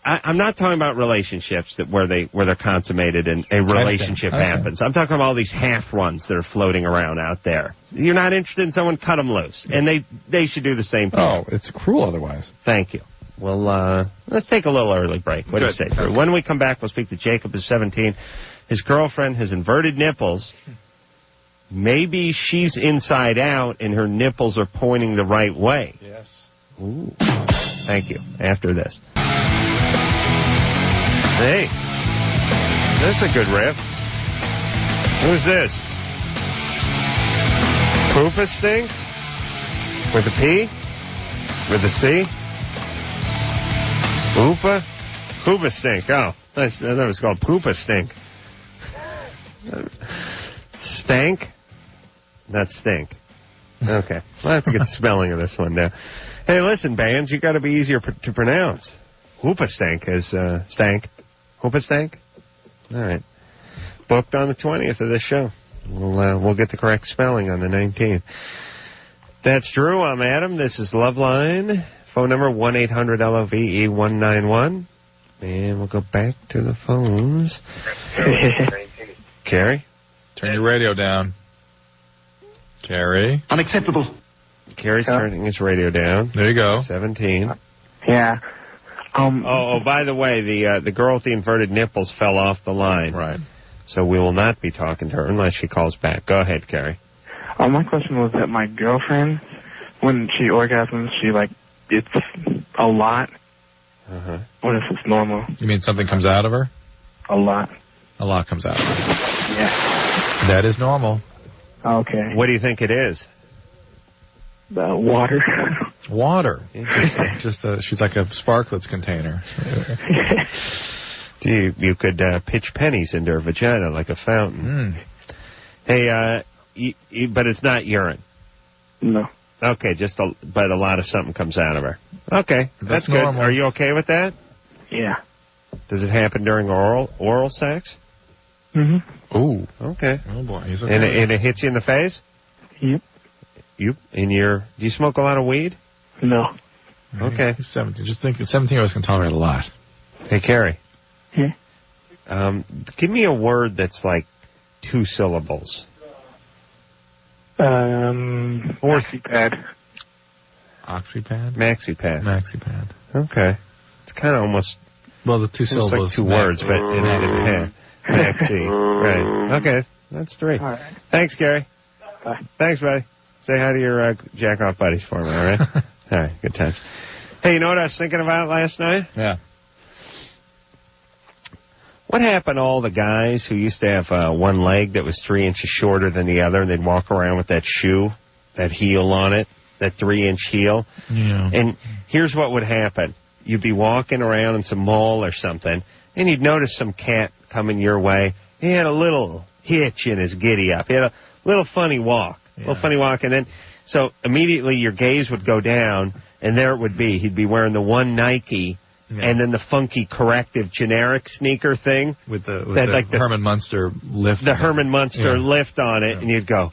I'm not talking about relationships where they're consummated and a relationship happens. I'm talking about all these half-runs that are floating around out there. You're not interested in someone, cut them loose. And they should do the same thing. Oh, it's cruel otherwise. Thank you. Well, let's take a little early break. What do you say, Drew? When we come back, we'll speak to Jacob, who's 17. His girlfriend has inverted nipples. Maybe she's inside out and her nipples are pointing the right way. Yes. Ooh. Thank you. After this. Hey. This is a good riff. Who's this? Poopa Stink? With a P? With a C? Poopa? Poopa Stink. Oh, that was called Poopa Stink. Stank? Not stink. Okay. I'll have to get the spelling of this one down. Hey, listen, bands, you got to be easier to pronounce. Hoopa Stank is stank. Hoopa Stank? All right. Booked on the 20th of this show. We'll get the correct spelling on the 19th. That's Drew. I'm Adam. This is Loveline. Phone number 1-800-LOVE-191. And we'll go back to the phones. Carrie? Turn your radio down. Carrie? Unacceptable. Carrie's turning his radio down. There you go. 17. Yeah. By the way, the girl with the inverted nipples fell off the line. Right. So we will not be talking to her unless she calls back. Go ahead, Carrie. My question was that my girlfriend, when she orgasms, it's a lot. Uh-huh. What if it's normal? You mean something comes out of her? A lot. A lot comes out of her. Yeah. That is normal. Okay. What do you think it is? Water. Water. She's like a Sparklets container. You could pitch pennies into her vagina like a fountain. Hey, but it's not urine. No. Okay, but a lot of something comes out of her. Okay, that's good. Normal. Are you okay with that? Yeah. Does it happen during oral sex? Mm-hmm. Ooh. Okay. Oh boy. And it hits you in the face? Yep. Do you smoke a lot of weed? No. Okay. He's 17. Just think, 17-year-olds can tolerate a lot. Hey, Carrie. Yeah. Give me a word that's like 2 syllables. Oxypad. Oxypad? Maxipad. Okay. It's kind of almost... Well, the 2 syllables. Like 2 words, but in Maxi. Right. Okay. That's 3. All right. Thanks, Gary. Bye. Thanks, buddy. Say hi to your jack-off buddies for me, all right? All right. Good times. Hey, you know what I was thinking about last night? Yeah. What happened to all the guys who used to have one leg that was 3 inches shorter than the other, and they'd walk around with that shoe, that heel on it, that 3-inch heel? Yeah. And here's what would happen. You'd be walking around in some mall or something, and you'd notice some cat coming your way. He had a little hitch in his giddy-up. He had a little funny walk. And then, so immediately your gaze would go down, and there it would be. He'd be wearing the one Nike... Yeah. And then the funky corrective generic sneaker thing. With the Herman Munster lift. The Herman Munster lift on it, and you'd go,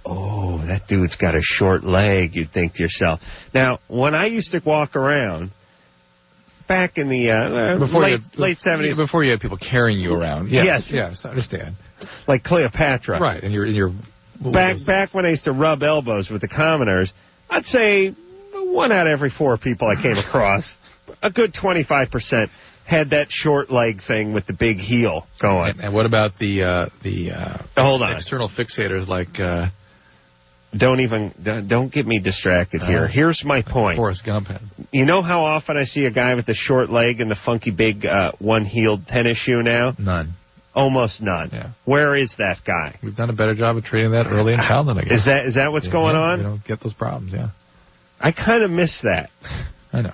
oh, that dude's got a short leg, you'd think to yourself. Now, when I used to walk around, back in the late 70s. Before you had people carrying you around. Yes, I understand. Like Cleopatra. Right, and you're back when I used to rub elbows with the commoners, I'd say 1 out of every 4 people I came across, a good 25%, had that short leg thing with the big heel going. And what about the hold on, external fixators like... Don't get me distracted here. Here's my point. Forrest Gump had. You know how often I see a guy with the short leg and the funky big one-heeled tennis shoe now? None. Almost none. Yeah. Where is that guy? We've done a better job of treating that early in childhood, I guess. Is that what's going on? You don't get those problems, I kind of miss that. I know.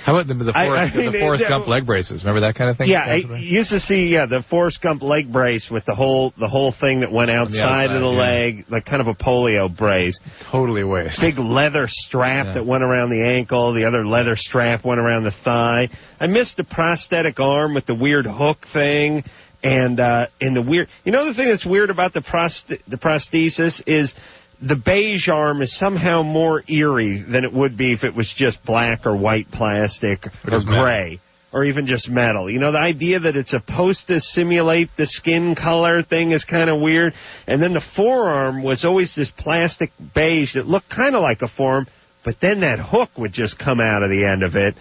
How about the Forrest Gump leg braces? Remember that kind of thing? Yeah, I used to see the Forrest Gump leg brace with the whole thing that went outside of the leg, like kind of a polio brace. Totally waste. Big leather strap that went around the ankle. The other leather strap went around the thigh. I missed the prosthetic arm with the weird hook thing. And the weird, the thing that's weird about the prosthesis is the beige arm is somehow more eerie than it would be if it was just black or white plastic or gray or even just metal. The idea that it's supposed to simulate the skin color thing is kind of weird. And then the forearm was always this plastic beige that looked kind of like a forearm, but then that hook would just come out of the end of it.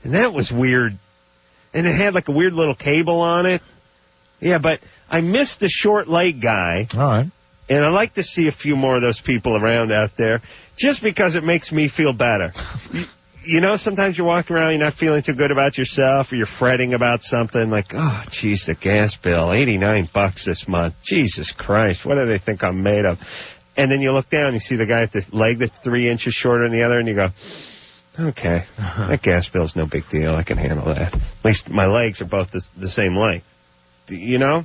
And that was weird. And it had like a weird little cable on it. Yeah, but I missed the short leg guy. All right. And I like to see a few more of those people around out there, just because it makes me feel better. Sometimes you're walking around, you're not feeling too good about yourself, or you're fretting about something like, oh, geez, the gas bill, $89 this month. Jesus Christ, what do they think I'm made of? And then you look down, you see the guy with the leg that's 3 inches shorter than the other, and you go, okay, that gas bill's no big deal. I can handle that. At least my legs are both the same length. Yeah.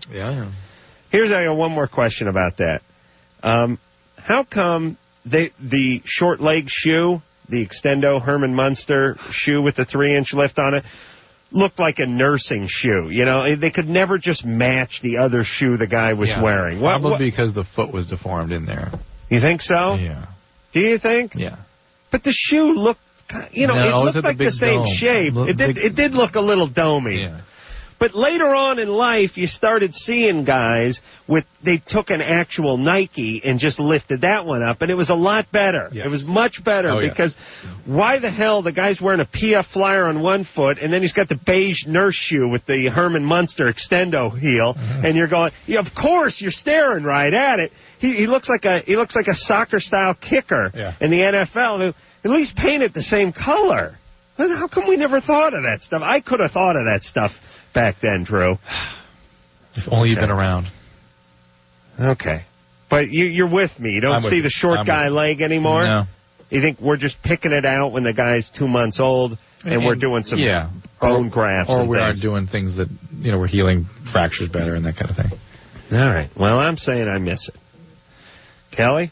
Here's one more question about that. How come the short leg shoe, the Extendo Herman Munster shoe with the 3-inch lift on it, looked like a nursing shoe? They could never just match the other shoe the guy was wearing. Probably because the foot was deformed in there. You think so? Yeah. Do you think? Yeah. But the shoe looked, it looked like the same shape. It did look a little domey. Yeah. But later on in life, you started seeing guys they took an actual Nike and just lifted that one up, and it was a lot better. Yes. It was much better because why the hell the guy's wearing a PF Flyer on one foot, and then he's got the beige nurse shoe with the Herman Munster Extendo heel, and you're going, of course, you're staring right at it. He looks like a soccer-style kicker in the NFL. At least paint it the same color. How come we never thought of that stuff? I could have thought of that stuff back then, Drew. If only you'd been around. Okay. But you're with me. You don't see the short guy leg anymore? No. You think we're just picking it out when the guy's 2 months old and we're doing some bone grafts or and we things. are doing things that, we're healing fractures better and that kind of thing. All right. Well, I'm saying I miss it. Kelly?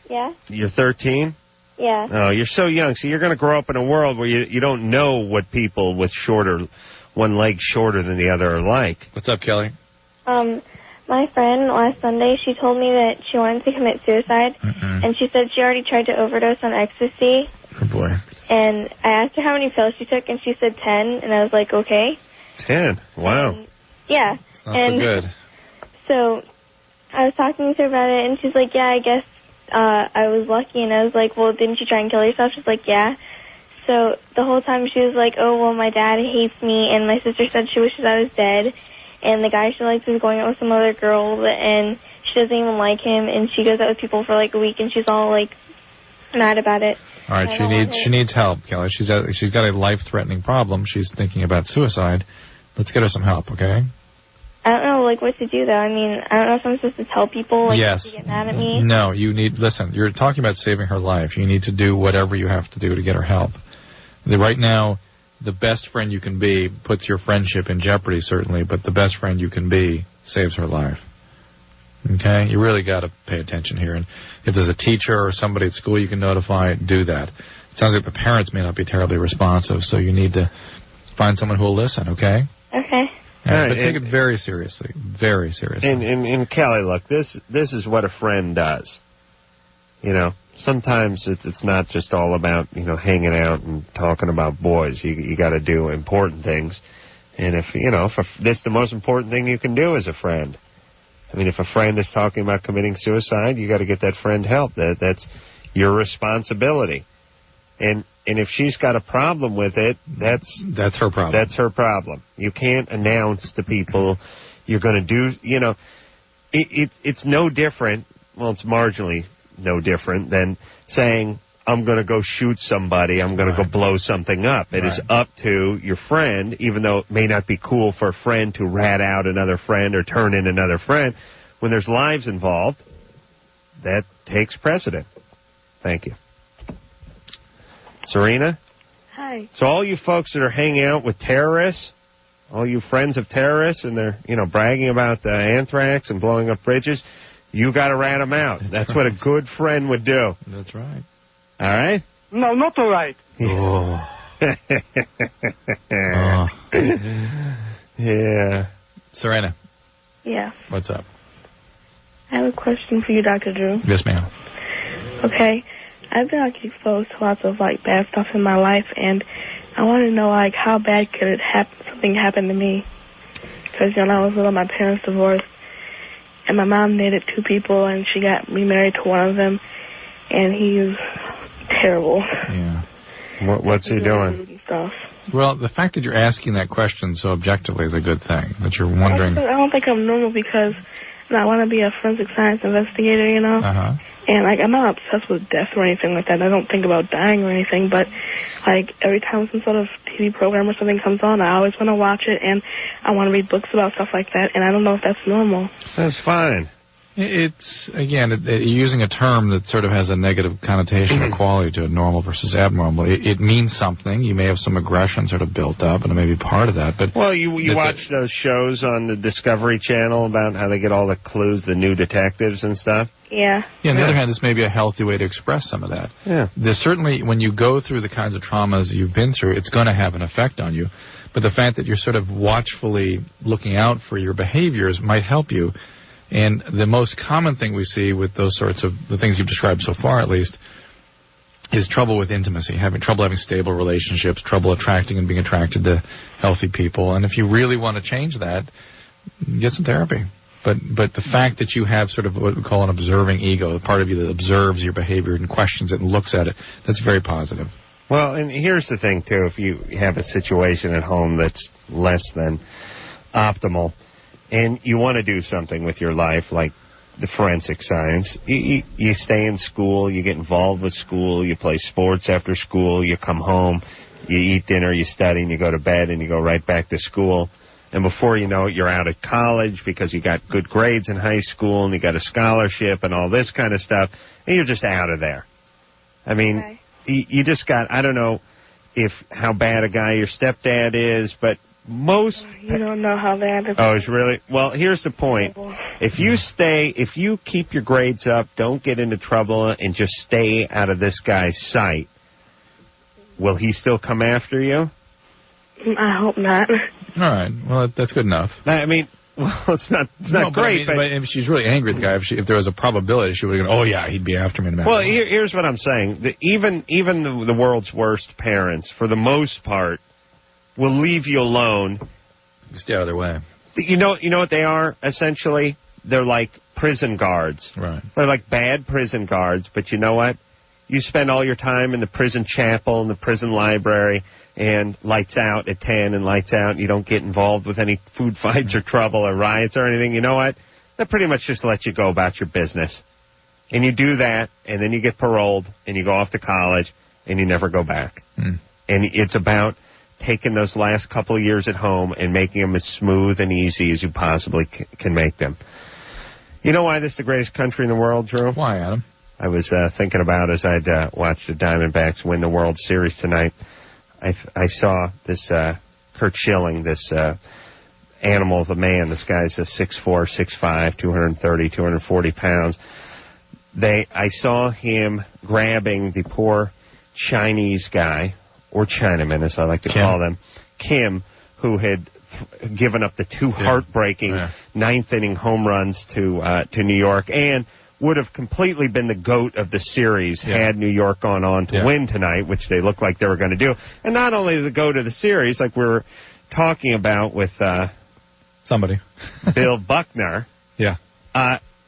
Yeah? You're 13? Yeah. Oh, you're so young. So you're going to grow up in a world where you don't know what people with one leg shorter than the other are like. What's up, Kelly? My friend last Sunday, she told me that she wanted to commit suicide, and she said she already tried to overdose on ecstasy. Oh, boy. And I asked her how many pills she took, and she said 10, and I was like, okay. 10? Wow. Yeah. It's not so good. So I was talking to her about it, and she's like, yeah, I guess I was lucky. And I was like, well, didn't you try and kill yourself? She's like, yeah. So the whole time she was like, oh, well, my dad hates me, and my sister said she wishes I was dead. And the guy she likes is going out with some other girl, and she doesn't even like him, and she goes out with people for like a week, and she's all like mad about it. All right, she needs help, Kelly. She's got a life-threatening problem. She's thinking about suicide. Let's get her some help, okay? I don't know like what to do though. I mean, I don't know if I'm supposed to tell people like yes. to get mad at me. No, listen, you're talking about saving her life. You need to do whatever you have to do to get her help. Right now, the best friend you can be puts your friendship in jeopardy, certainly, but the best friend you can be saves her life. Okay? You really got to pay attention here. And if there's a teacher or somebody at school you can notify, do that. It sounds like the parents may not be terribly responsive, so you need to find someone who will listen, okay? Okay. Right, but take it very seriously. Very seriously. And Kelly, look, this is what a friend does. Sometimes it's not just all about, hanging out and talking about boys. You got to do important things. And if that's the most important thing you can do as a friend. I mean, if a friend is talking about committing suicide, you got to get that friend help. That's your responsibility. And if she's got a problem with it, that's her problem. That's her problem. You can't announce to people you're going to do, it's no different. Well, it's marginally no different than saying, I'm going to go shoot somebody, I'm going to go blow something up. It is up to your friend, even though it may not be cool for a friend to rat out another friend or turn in another friend. When there's lives involved, that takes precedent. Thank you. Serena? Hi. So all you folks that are hanging out with terrorists, all you friends of terrorists, and they're, bragging about anthrax and blowing up bridges, you got to rat them out. That's what a good friend would do. That's right. All right? No, not all right. Oh. Yeah. Serena. Yeah. What's up? I have a question for you, Dr. Drew. Yes, ma'am. Okay. I've been exposed to lots of bad stuff in my life, and I want to know how bad could it something happen to me? Because when I was little, my parents divorced, and my mom dated 2 people, and she got remarried to one of them, and he's terrible. Yeah. What's he doing? Stuff. Well, the fact that you're asking that question so objectively is a good thing. That you're wondering. I don't think I'm normal because I want to be a forensic science investigator, Uh-huh. And I'm not obsessed with death or anything like that. I don't think about dying or anything, but every time some sort of TV program or something comes on, I always want to watch it, and I want to read books about stuff like that, and I don't know if that's normal. That's fine. It's, again, using a term that sort of has a negative connotation or quality to it, normal versus abnormal. It means something. You may have some aggression sort of built up, and it may be part of that. But well, you watch those shows on the Discovery Channel about how they get all the clues, the new detectives and stuff? Yeah. Yeah, on the other hand, this may be a healthy way to express some of that. Yeah. There's certainly, when you go through the kinds of traumas you've been through, it's going to have an effect on you. But the fact that you're sort of watchfully looking out for your behaviors might help you. And the most common thing we see with those sorts of, the things you've described so far at least, is trouble with intimacy, having stable relationships, trouble attracting and being attracted to healthy people. And if you really want to change that, get some therapy. But the fact that you have sort of what we call an observing ego, the part of you that observes your behavior and questions it and looks at it, that's very positive. Well, and here's the thing, too. If you have a situation at home that's less than optimal, and you want to do something with your life, like the forensic science, you stay in school, you get involved with school, you play sports after school, you come home, you eat dinner, you study, and you go to bed, and you go right back to school. And before you know it, you're out of college because you got good grades in high school and you got a scholarship and all this kind of stuff, and you're just out of there. I mean, you just got, I don't know how bad a guy your stepdad is, but most... You don't know how bad it is. Oh, it's really... Well, here's the point. If you keep your grades up, don't get into trouble, and just stay out of this guy's sight, will he still come after you? I hope not. All right. Well, that's good enough. I mean, well, it's not great. But if she's really angry at the guy, if there was a probability, she would have gone, oh, yeah, he'd be after me in a minute. Well, here's what I'm saying. Even the world's worst parents, for the most part, will leave you alone. You stay out of their way. You know what they are, essentially? They're like prison guards. Right. They're like bad prison guards, but you know what? You spend all your time in the prison chapel and the prison library, and lights out at 10 and lights out, and you don't get involved with any food fights or trouble or riots or anything. You know what? They pretty much just let you go about your business. And you do that, and then you get paroled, and you go off to college, and you never go back. And it's about taking those last couple of years at home and making them as smooth and easy as you possibly can make them. You know why this is the greatest country in the world, Drew? Why, Adam? I was thinking about as I'd watched the Diamondbacks win the World Series tonight. I saw this Curt Schilling, this animal of a man. This guy's a 6'4", 6'5", 230, 240 pounds. I saw him grabbing the poor Chinese guy, or Chinaman as I like to call them, Kim, who had given up the two heartbreaking ninth-inning home runs to New York, and would have completely been the GOAT of the series had New York gone on to win tonight, which they looked like they were going to do. And not only the GOAT of the series, like we were talking about with somebody, Bill Buckner.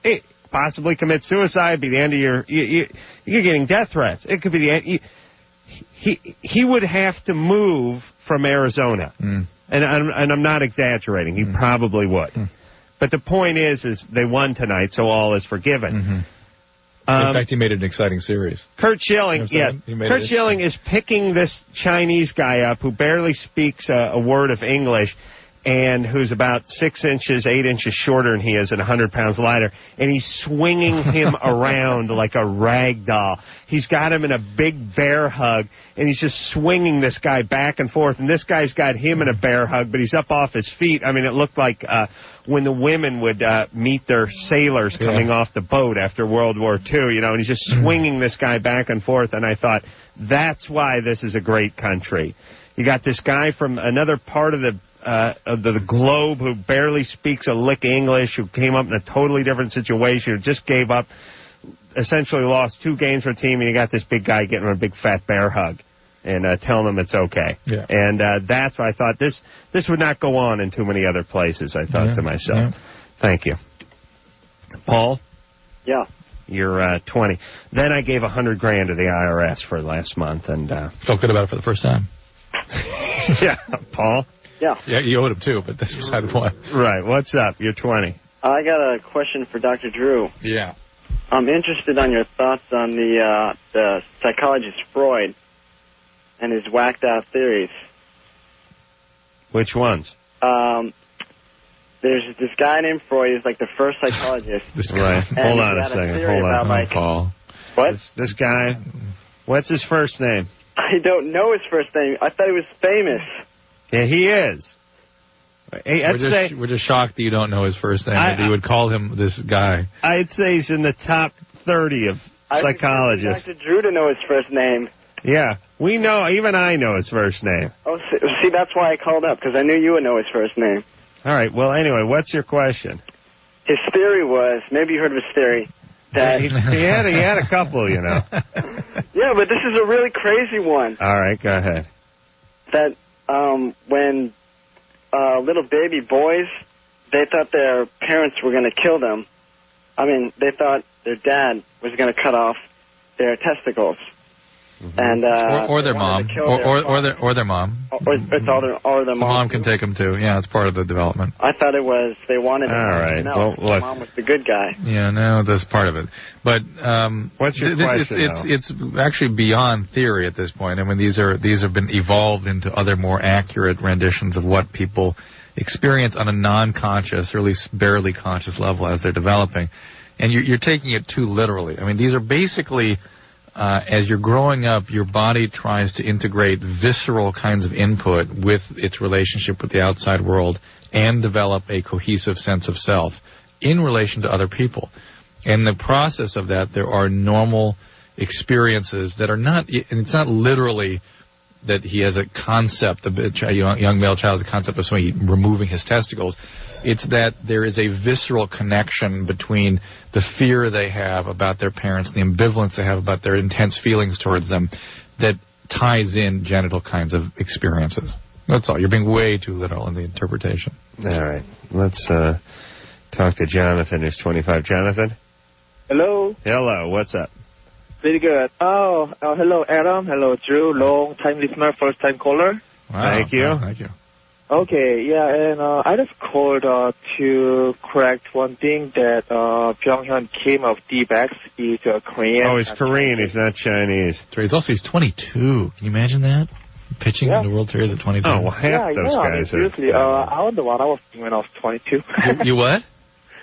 It possibly commit suicide, be the end of your... You're getting death threats. It could be the end... He would have to move from Arizona. And I'm not exaggerating. He probably would. But the point is they won tonight, so all is forgiven. In fact, he made it an exciting series. Curt Schilling, Curt Schilling is picking this Chinese guy up who barely speaks a word of English and who's about 6 inches, 8 inches shorter than he is and 100 pounds lighter, and he's swinging him around like a rag doll. He's got him in a big bear hug, and he's just swinging this guy back and forth, and this guy's got him in a bear hug, but he's up off his feet. I mean, it looked like when the women would meet their sailors coming off the boat after World War II, and he's just swinging this guy back and forth, and I thought, that's why this is a great country. You got this guy from another part of the globe who barely speaks a lick English, who came up in a totally different situation, who just gave up, essentially lost 2 games for a team, and you got this big guy getting a big fat bear hug and telling him it's okay. And that's why I thought this would not go on in too many other places, I thought to myself. Thank you. Paul? Yeah. You're 20. Then I gave $100,000 to the IRS for last month. And felt good about it for the first time. Paul? Yeah, you owed him too, but that's beside the point. Right. What's up? You're 20. I got a question for Dr. Drew. Yeah. I'm interested on your thoughts on the psychologist Freud and his whacked-out theories. Which ones? There's this guy named Freud. He's like the first psychologist. Right. Hold on a second. Hold on. Paul. What? This guy, what's his first name? I don't know his first name. I thought he was famous. Yeah, he is. Hey, we're just shocked that you don't know his first name, that you would call him this guy. I'd say he's in the top 30 of psychologists. I Dr. Drew to know his first name. Yeah, we know. Even I know his first name. Oh, see, that's why I called up, because I knew you would know his first name. All right. Well, anyway, what's your question? His theory was, maybe you heard of his theory, that... he had a couple, Yeah, but this is a really crazy one. All right, go ahead. That... when little baby boys, they thought their parents were going to kill them. I mean, they thought their dad was going to cut off their testicles. And or their mom, or their mom. Or their mom. The mom can take them too. Yeah, it's part of the development. I thought it was they wanted. All right. Well, the mom was the good guy. Yeah, no, that's part of it. But what's your question? It's actually beyond theory at this point. I mean, these have been evolved into other more accurate renditions of what people experience on a non-conscious, or at least barely conscious level as they're developing. And you're taking it too literally. I mean, these are basically, as you're growing up, your body tries to integrate visceral kinds of input with its relationship with the outside world and develop a cohesive sense of self in relation to other people. In the process of that, there are normal experiences that are not, and it's not literally that he has a concept, a young male child has a concept of somebody removing his testicles. It's that there is a visceral connection between the fear they have about their parents, the ambivalence they have about their intense feelings towards them, that ties in genital kinds of experiences. That's all. You're being way too literal in the interpretation. All right. Let's talk to Jonathan, who's 25. Jonathan? Hello. Hello. What's up? Very good. Hello, Adam. Hello, Drew. Long-time listener, first-time caller. Wow. Thank you. Thank you. Okay, yeah, and I just called to correct one thing that Byung-hyun Kim of D-Backs is Korean. Oh, he's Korean. He's not Chinese. He's 22. Can you imagine that? Pitching in the World Series at 22. Oh, well, half those guys seriously, I wonder what I was doing when I was 22. You what?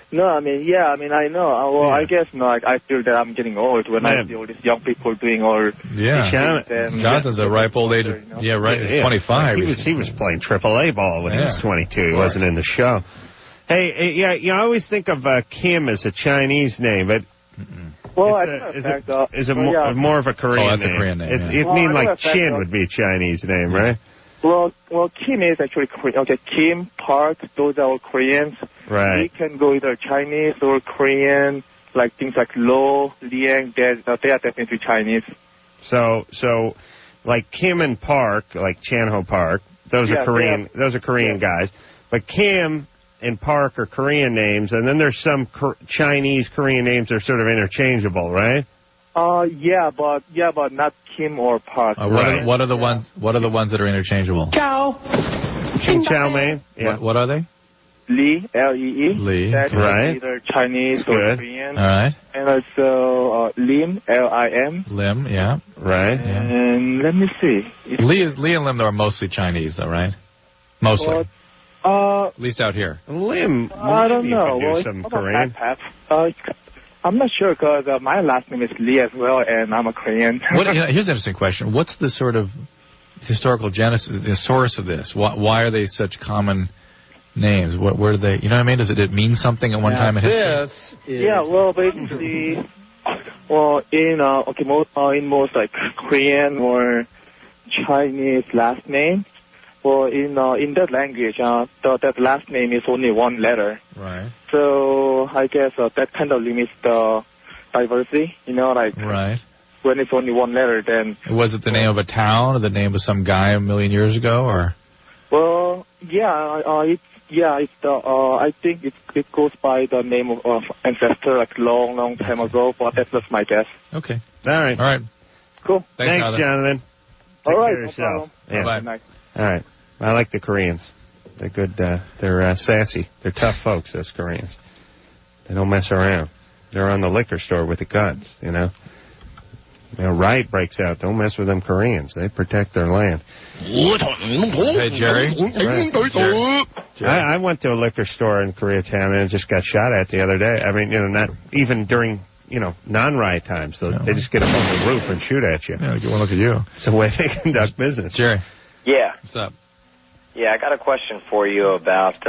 No, I know. I guess, I feel that I'm getting old when I see all these young people doing all... Yeah. Jonathan's a ripe old age. Yeah, right. He's 25. He was playing AAA ball when he was 22. He wasn't in the show. Hey, yeah, you always think of Kim as a Chinese name, but... Well, is it more of a Korean name? Oh, that's a Korean name. It'd mean like Chin would be a Chinese name, right? Well, Kim is actually Korean. Okay, Kim, Park, those are all Koreans. Right. We can go either Chinese or Korean, like things like Lo, Liang, they are definitely Chinese. So, like Kim and Park, like Chan-ho Park, those are Korean. Those are Korean guys. But Kim and Park are Korean names, and then there's some Chinese Korean names that are sort of interchangeable, right? But not Kim or Park. What are the ones that are interchangeable? Chow. Chow mein. Yeah. What are they? Lee, L-E-E. Lee. That's right. Either Chinese or Korean. All right. And also Lim, L-I-M. Lim, yeah. Right. And let me see. Lee and Lim are mostly Chinese, though, right? Mostly. At least out here. Lim. I don't know. Well, some Korean. I'm not sure because my last name is Lee as well, and I'm a Korean. Here's an interesting question. What's the sort of historical genesis, the source of this? Why are they such common names? Where do they? You know what I mean? Does it mean something at one time in history? Well, basically, in most like Korean or Chinese last name, in that language, that last name is only one letter. Right. So I guess that kind of limits the diversity. Right. When it's only one letter, then. Was it the name of a town or the name of some guy a million years ago, or? Well, I think it goes by the name of ancestor like long time ago, but that's just my guess. Okay. All right. Cool. Thanks, Jonathan. Take care of of yourself. Yeah. Bye. All right. I like the Koreans. They're good. They're sassy. They're tough folks, those Koreans. They don't mess around. They're on the liquor store with the guns, riot breaks out. Don't mess with them Koreans. They protect their land. Hey, Jerry. I went to a liquor store in Koreatown and just got shot at the other day. I mean, not even during, non-riot times. They just get up on the roof and shoot at you. Yeah, get one look at you. It's the way they conduct business. Jerry. Yeah. What's up? Yeah, I got a question for you about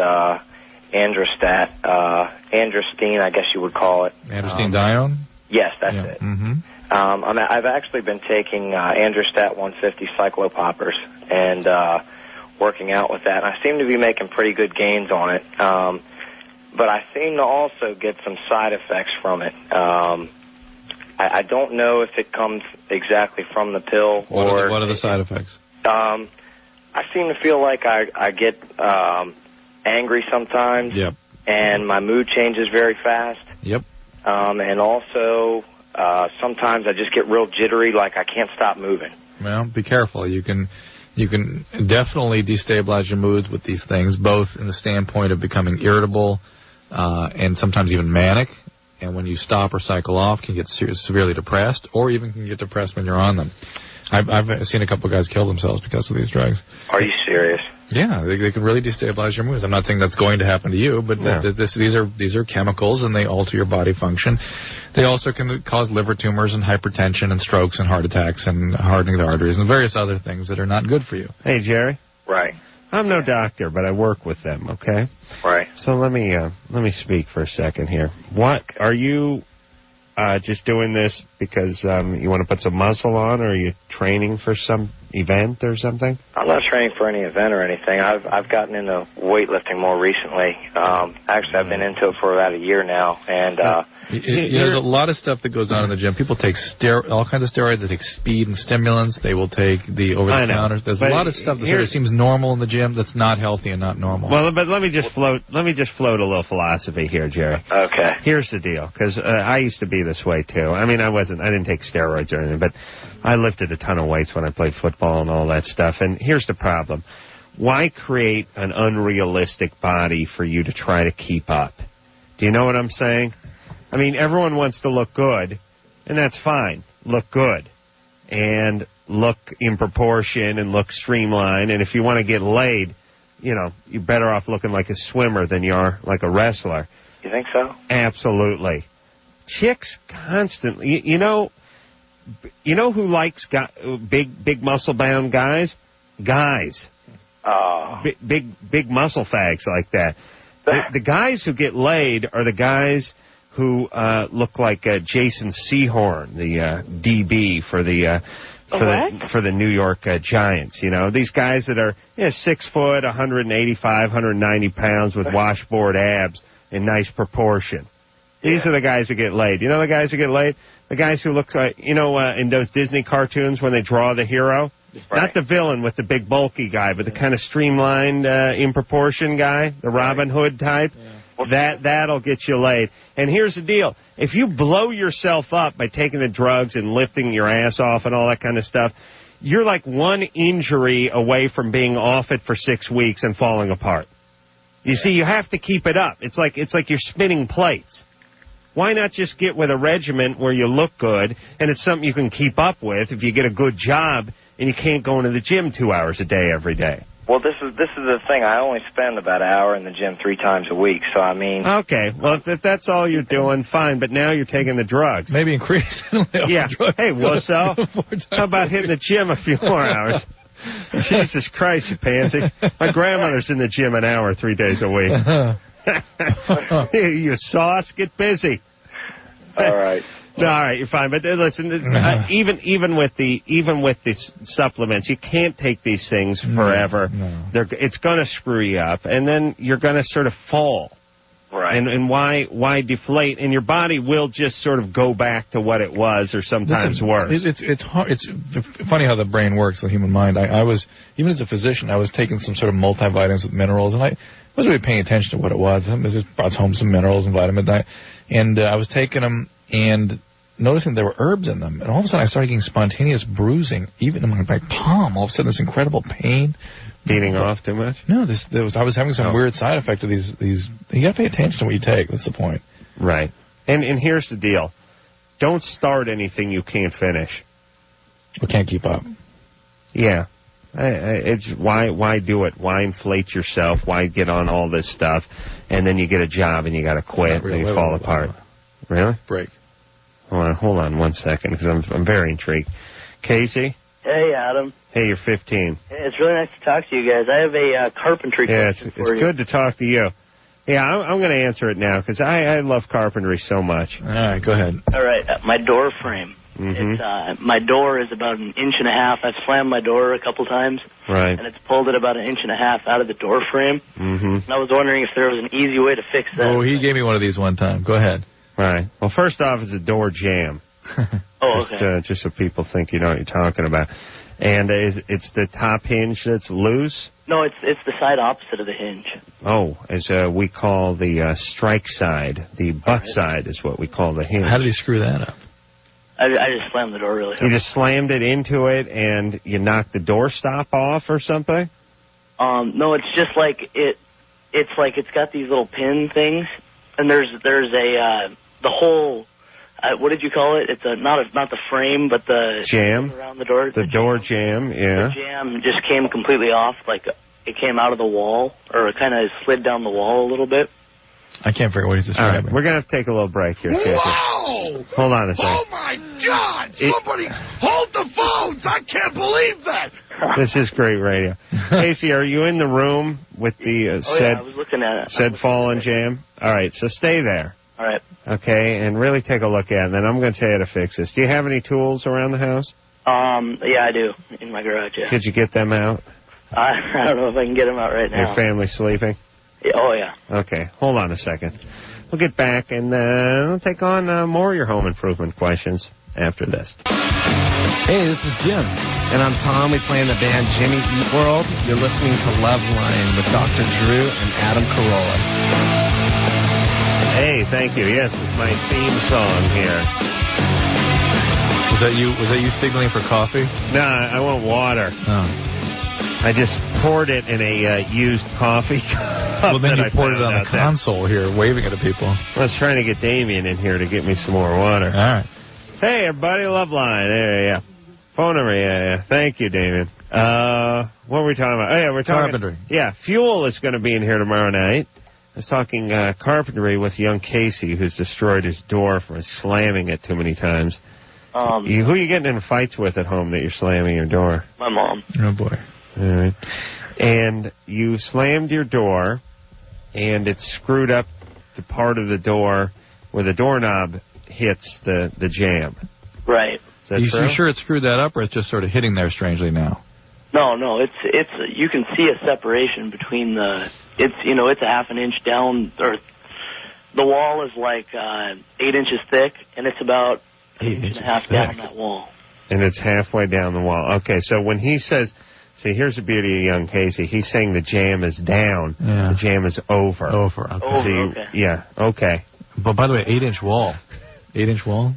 Androstat. Androstene, I guess you would call it. Androstene Dione? Yes, that's it. Mm-hmm. I've actually been taking Androstat 150 cyclopoppers and working out with that. And I seem to be making pretty good gains on it. But I seem to also get some side effects from it. I don't know if it comes exactly from the pill or... What are the side effects? I seem to feel like I get angry sometimes. Yep. And my mood changes very fast. Yep. And also, sometimes I just get real jittery, like I can't stop moving. Well, be careful. You can definitely destabilize your moods with these things, both in the standpoint of becoming irritable and sometimes even manic. And when you stop or cycle off, can get severely depressed, or even can get depressed when you're on them. I've seen a couple of guys kill themselves because of these drugs. Are you serious? Yeah, they can really destabilize your moods. I'm not saying that's going to happen to you, but these are chemicals, and they alter your body function. They also can cause liver tumors and hypertension and strokes and heart attacks and hardening of the arteries and various other things that are not good for you. Hey, Jerry. Right. I'm no doctor, but I work with them, okay? Right. So let me speak for a second here. What are you just doing this because you want to put some muscle on, or are you training for some event or something? I'm not training for any event or anything. I've gotten into weightlifting more recently. Actually, I've been into it for about a year now, and there's a lot of stuff that goes on in the gym. People take all kinds of steroids. They take speed and stimulants. They will take the over-the-counter. There's a lot of stuff that sort of seems normal in the gym that's not healthy and not normal. Well, but let me just float a little philosophy here, Jerry. Okay. Here's the deal, because I used to be this way too. I mean, I didn't take steroids or anything, but I lifted a ton of weights when I played football and all that stuff. And here's the problem: why create an unrealistic body for you to try to keep up? Do you know what I'm saying? I mean, everyone wants to look good, and that's fine. Look good and look in proportion and look streamlined. And if you want to get laid, you're better off looking like a swimmer than you are like a wrestler. You think so? Absolutely. Chicks constantly, you know who likes big muscle-bound guys? Guys. Oh. Big muscle fags like that. The guys who get laid are the guys who look like Jason Sehorn, the DB for the New York Giants. These guys that are 6 foot, 185, 190 pounds with washboard abs in nice proportion. These are the guys who get laid. You know the guys who get laid? The guys who look like, in those Disney cartoons when they draw the hero? Right. Not the villain with the big bulky guy, but the kind of streamlined, in proportion guy, the Robin Hood type. Yeah. That'll get you laid. And here's the deal. If you blow yourself up by taking the drugs and lifting your ass off and all that kind of stuff, you're like one injury away from being off it for 6 weeks and falling apart. You see, you have to keep it up. It's like you're spinning plates. Why not just get with a regimen where you look good, and it's something you can keep up with if you get a good job and you can't go into the gym 2 hours a day every day? Well, this is the thing. I only spend about an hour in the gym 3 times a week, so I mean... Okay, well, if that's all you're doing, fine, but now you're taking the drugs. Maybe increasingly. Yeah. Hey, wusso. How about hitting the gym a few more hours? Jesus Christ, you pansy. My grandmother's in the gym an hour 3 days a week. You sauce, get busy. All right. No, all right, you're fine. But listen, even with the supplements, you can't take these things forever. No. It's going to screw you up, and then you're going to sort of fall. Right. And why deflate? And your body will just sort of go back to what it was, or sometimes worse. It's hard. It's funny how the brain works, the human mind. I was, even as a physician, I was taking some sort of multivitamins with minerals, and I wasn't really paying attention to what it was. I just brought home some minerals and vitamins, and I was taking them and noticing there were herbs in them, and all of a sudden I started getting spontaneous bruising, even in my palm. All of a sudden, this incredible pain. Beating off too much? No, I was having some weird side effect of these. You got to pay attention to what you take. That's the point. Right. And here's the deal: don't start anything you can't finish. Or can't keep up. Yeah. It's why do it? Why inflate yourself? Why get on all this stuff, and then you get a job and you got to quit and you fall apart? Really? Break. Hold on 1 second, because I'm very intrigued. Casey? Hey, Adam. Hey, you're 15. Hey, it's really nice to talk to you guys. I have a carpentry question for you. It's good to talk to you. Yeah, I'm going to answer it now, because I love carpentry so much. All right, go ahead. All right, my door frame. Mm-hmm. My door is about 1.5 inches. I've slammed my door a couple times. Right. And it's pulled it about 1.5 inches out of the door frame. Mm-hmm. And I was wondering if there was an easy way to fix that. Oh, he gave me one of these one time. Go ahead. Right. Well, first off, it's a door jamb. Oh, okay. Just so people think you know what you're talking about. And it's the top hinge that's loose? No, it's the side opposite of the hinge. Oh, as we call the strike side. The butt side is what we call the hinge. How did he screw that up? I just slammed the door really hard. You just slammed it into it and you knocked the door stop off or something? No, it's just like it's like it's got these little pin things, and there's a the whole. What did you call it? It's not the frame, but the jam around the door. The door jam, yeah. The jam just came completely off, like it came out of the wall, or it kind of slid down the wall a little bit. I can't figure out what he's describing. Right, we're going to have to take a little break here, Casey. Whoa! Hold on a second. Oh, my God! Somebody hold the phones! I can't believe that! This is great radio. Casey, are you in the room with the I was looking at it. said fallen jam? All right, so stay there. All right. Okay, and really take a look at it, and then I'm going to tell you how to fix this. Do you have any tools around the house? Yeah, I do. In my garage, yeah. Could you get them out? I don't know if I can get them out right now. Your family sleeping? Yeah, oh, yeah. Okay, hold on a second. We'll get back and we'll take on more of your home improvement questions after this. Hey, this is Jim. And I'm Tom. We play in the band Jimmy Eat World. You're listening to Loveline with Dr. Drew and Adam Carolla. Hey, thank you. Yes, it's my theme song here. Was that you signaling for coffee? No, I want water. Oh. I just poured it in a used coffee cup. Well, then you poured it on the console here, waving it at people. I was trying to get Damien in here to get me some more water. All right. Hey, everybody, Loveline. Yeah. Phone number, yeah. Thank you, Damien. What were we talking about? Oh, yeah, we're talking... Carpentry. Yeah, Fuel is going to be in here tomorrow night. I was talking carpentry with young Casey, who's destroyed his door from slamming it too many times. Who are you getting in fights with at home that you're slamming your door? My mom. Oh, boy. All right. And you slammed your door, and it screwed up the part of the door where the doorknob hits the jamb. Right. Is that true? You sure it screwed that up, or it's just sort of hitting there strangely now? No, it's you can see a separation between it's a half an inch down, or the wall is like 8 inches thick, and it's about 8 inches and a half down that wall. And it's halfway down the wall. Okay, so when he says, see, here's the beauty of young Casey. He's saying the jam is down. Yeah. The jam is over. Over, okay. Okay. Yeah, okay. But by the way, 8-inch wall. 8-inch wall?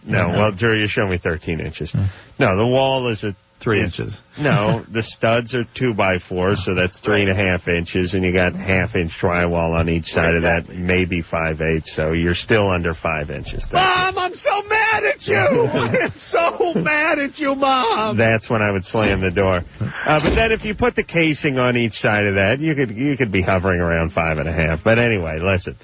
No, well, Drew, you showed me 13 inches. No, the wall is 3 inches. No, the studs are 2x4, so that's 3.5 inches, and you got half-inch drywall on each side of that, maybe 5/8, so you're still under 5 inches. Mom, I'm so mad at you! I'm so mad at you, Mom! That's when I would slam the door. But then if you put the casing on each side of that, you could be hovering around 5.5. But anyway, listen.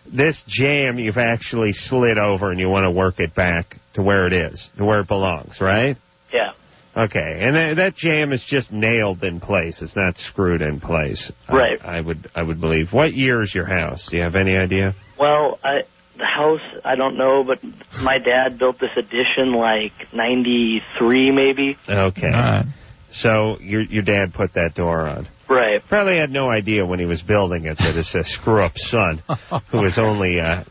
This jam you've actually slid over, and you want to work it back to where it is, to where it belongs, right? Yeah. Okay, and that jam is just nailed in place. It's not screwed in place. Right. I would believe. What year is your house? Do you have any idea? Well, the house, I don't know, but my dad built this addition like 93 maybe. Okay. All right. So your dad put that door on. Right. Probably had no idea when he was building it that it's a screw-up son who was only, 8 at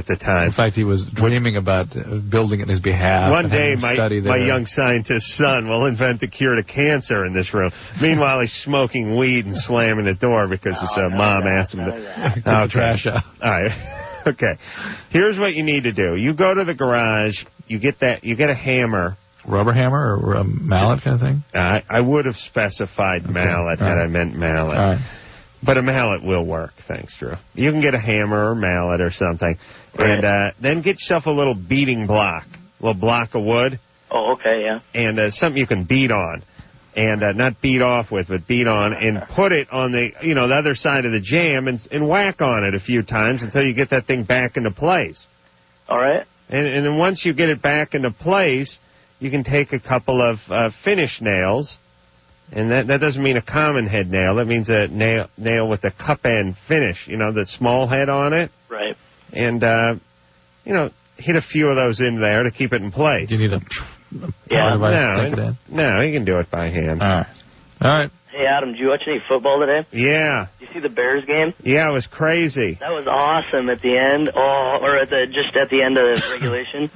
the time. In fact, he was dreaming about building it in his behalf. One day, my young scientist son will invent the cure to cancer in this room. Meanwhile, he's smoking weed and slamming the door because his mom asked him to get the trash out. All right. Okay. Here's what you need to do. You go to the garage. You get a hammer. Rubber hammer or a mallet kind of thing? I would have specified mallet had I meant mallet. All right. But a mallet will work, thanks, Drew. You can get a hammer or mallet or something. Right. And then get yourself a little beating block, a little block of wood. Oh, okay, yeah. And something you can beat on. And not beat off with, but beat on. And put it on the other side of the jam and whack on it a few times until you get that thing back into place. All right. And then once you get it back into place, you can take a couple of finish nails, and that doesn't mean a common head nail. That means a nail with a cup end finish, the small head on it. Right. And, hit a few of those in there to keep it in place. Do you need a device? No, you can do it by hand. All right. Hey, Adam, did you watch any football today? Yeah. Did you see the Bears game? Yeah, it was crazy. That was awesome at the end, or just at the end of the regulation.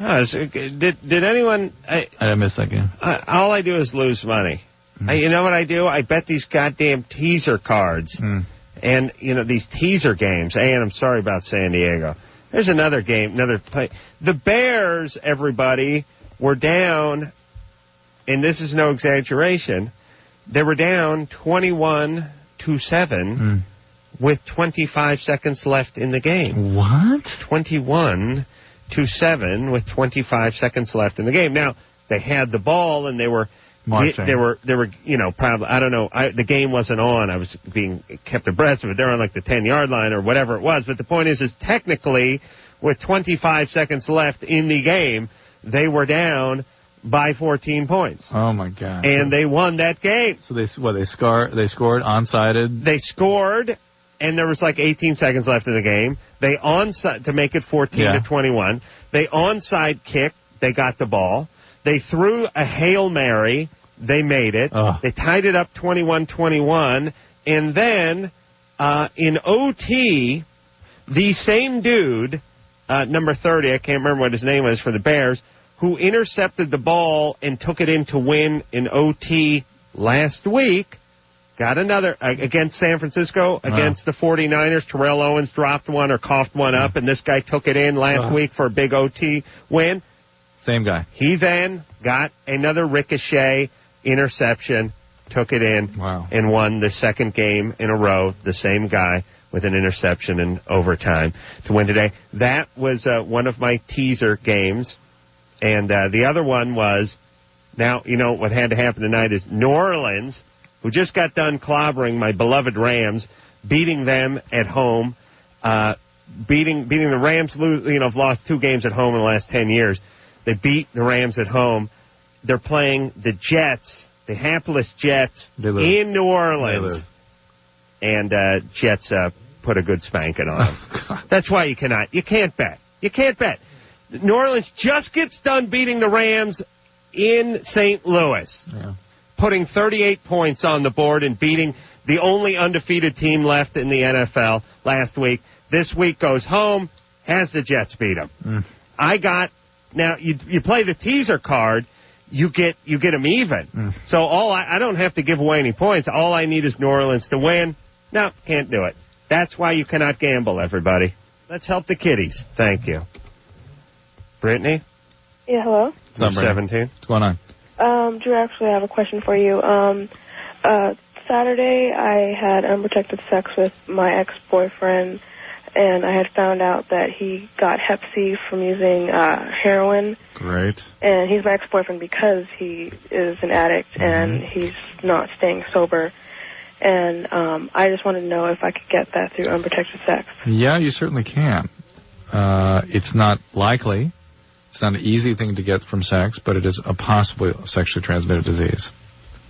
Did anyone... I didn't miss that game. All I do is lose money. You know what I do? I bet these goddamn teaser cards. And, these teaser games. And I'm sorry about San Diego. There's another game, another play. The Bears, everybody, were down, and this is no exaggeration, they were down 21-7 with 25 seconds left in the game. What? 21-7 with 25 seconds left in the game. Now, they had the ball, and they were Marching. They were, probably, I don't know. The game wasn't on. I was being kept abreast of it. They're on like the 10-yard line or whatever it was. But the point is technically, with 25 seconds left in the game, they were down by 14 points. Oh my God! And they won that game. So they scored onside. They scored, and there was like 18 seconds left in the game. They onside to make it 14-21. They onside kicked. They got the ball. They threw a Hail Mary. They made it. They tied it up 21-21. And then in OT, the same dude, number 30, I can't remember what his name was for the Bears, who intercepted the ball and took it in to win in OT last week, got another against San Francisco, against the 49ers. Terrell Owens dropped one or coughed one up, and this guy took it in last week for a big OT win. Same guy. He then got another ricochet interception, took it in, and won the second game in a row, the same guy with an interception in overtime to win today. That was one of my teaser games. And the other one was, now, what had to happen tonight is New Orleans, who just got done clobbering my beloved Rams, beating them at home, beating the Rams, have lost 2 games at home in the last 10 years. They beat the Rams at home. They're playing the Jets, the hapless Jets, in New Orleans. And Jets put a good spanking on them. That's why you can't bet. You can't bet. New Orleans just gets done beating the Rams in St. Louis, putting 38 points on the board and beating the only undefeated team left in the NFL last week. This week goes home, has the Jets beat them. Now, you play the teaser card, you get them even. So I don't have to give away any points. All I need is New Orleans to win. No, can't do it. That's why you cannot gamble, everybody. Let's help the kiddies. Thank you. Brittany? Yeah, hello? You're 17. What's going on? Drew, actually, I have a question for you. Saturday, I had unprotected sex with my ex-boyfriend, and I had found out that he got Hep C from using heroin. Great. And he's my ex-boyfriend because he is an addict, and he's not staying sober. And I just wanted to know if I could get that through unprotected sex. Yeah, you certainly can. It's not likely. It's not an easy thing to get from sex, but it is a possibly sexually transmitted disease.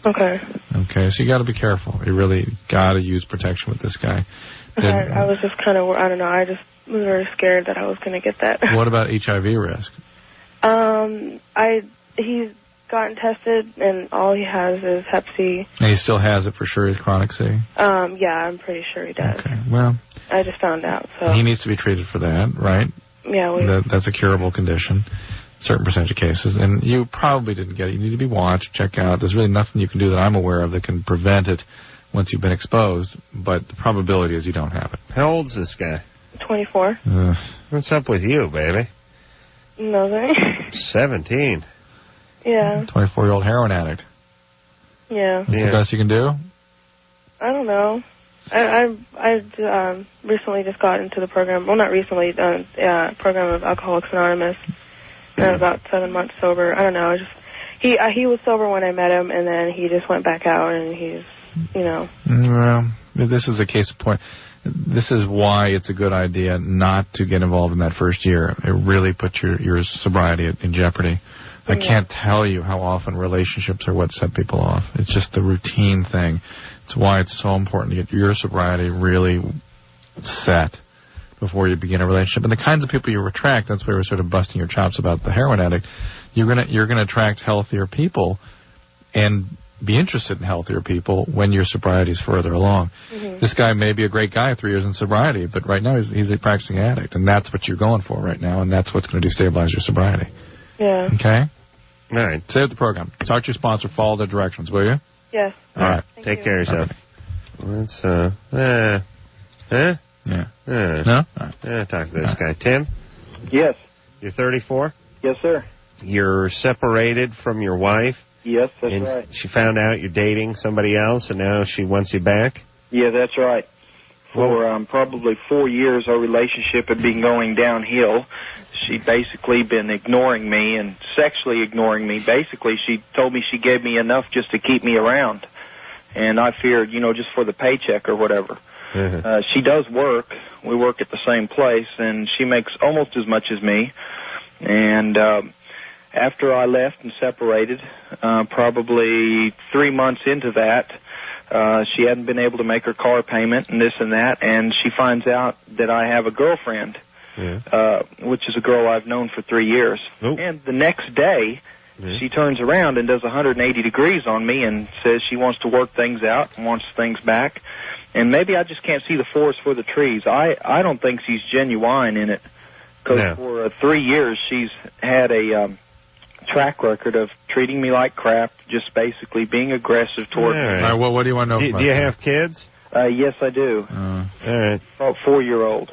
Okay. Okay, so you got to be careful. You really got to use protection with this guy. I was just kind of, I don't know, I just was very scared that I was going to get that. What about HIV risk? He's gotten tested, and all he has is Hep C. And he still has it for sure, his chronic C? Yeah, I'm pretty sure he does. Okay, well. I just found out, so. He needs to be treated for that, right? Yeah. That's a curable condition, certain percentage of cases. And you probably didn't get it. You need to be watched, check out. There's really nothing you can do that I'm aware of that can prevent it once you've been exposed, but the probability is you don't have it. How old's this guy? 24. What's up with you, baby? Nothing. 17. Yeah. 24-year-old heroin addict. Yeah. That's the best you can do? I don't know. I recently just got into the program. Well, not recently. Program of Alcoholics Anonymous. And about 7 months sober. I don't know. He was sober when I met him, and then he just went back out, and he's, Well, this is a case of point. This is why it's a good idea not to get involved in that first year. It really puts your sobriety in jeopardy. I can't tell you how often relationships are what set people off. It's just the routine thing. It's why it's so important to get your sobriety really set before you begin a relationship. And the kinds of people you attract, that's why we're sort of busting your chops about the heroin addict. You're gonna attract healthier people and be interested in healthier people when your sobriety is further along. This guy may be a great guy 3 years in sobriety, but right now he's a practicing addict, and that's what you're going for right now, and that's what's going to destabilize your sobriety. Yeah. Okay? All right. Save the program. Talk to your sponsor. Follow their directions, will you? Yes. All right. Take care of yourself. Let's, Yeah. No? Talk to this guy. Tim? Yes. You're 34? Yes, sir. You're separated from your wife? Yes, that's and right. She found out you're dating somebody else, and now she wants you back? Yeah, that's right. For probably 4 years, our relationship had been going downhill. She'd basically been ignoring me and sexually ignoring me. Basically, she told me she gave me enough just to keep me around. And I feared, just for the paycheck or whatever. She does work. We work at the same place, and she makes almost as much as me. And after I left and separated, probably 3 months into that, she hadn't been able to make her car payment and this and that, and she finds out that I have a girlfriend, which is a girl I've known for 3 years. And the next day, she turns around and does 180 degrees on me and says she wants to work things out and wants things back. And maybe I just can't see the forest for the trees. I don't think she's genuine in it, because for 3 years she's had a track record of treating me like crap, just basically being aggressive toward me. All right, well, what do you want to know? Do you have kids? Yes, I do. All right. About 4-year-old.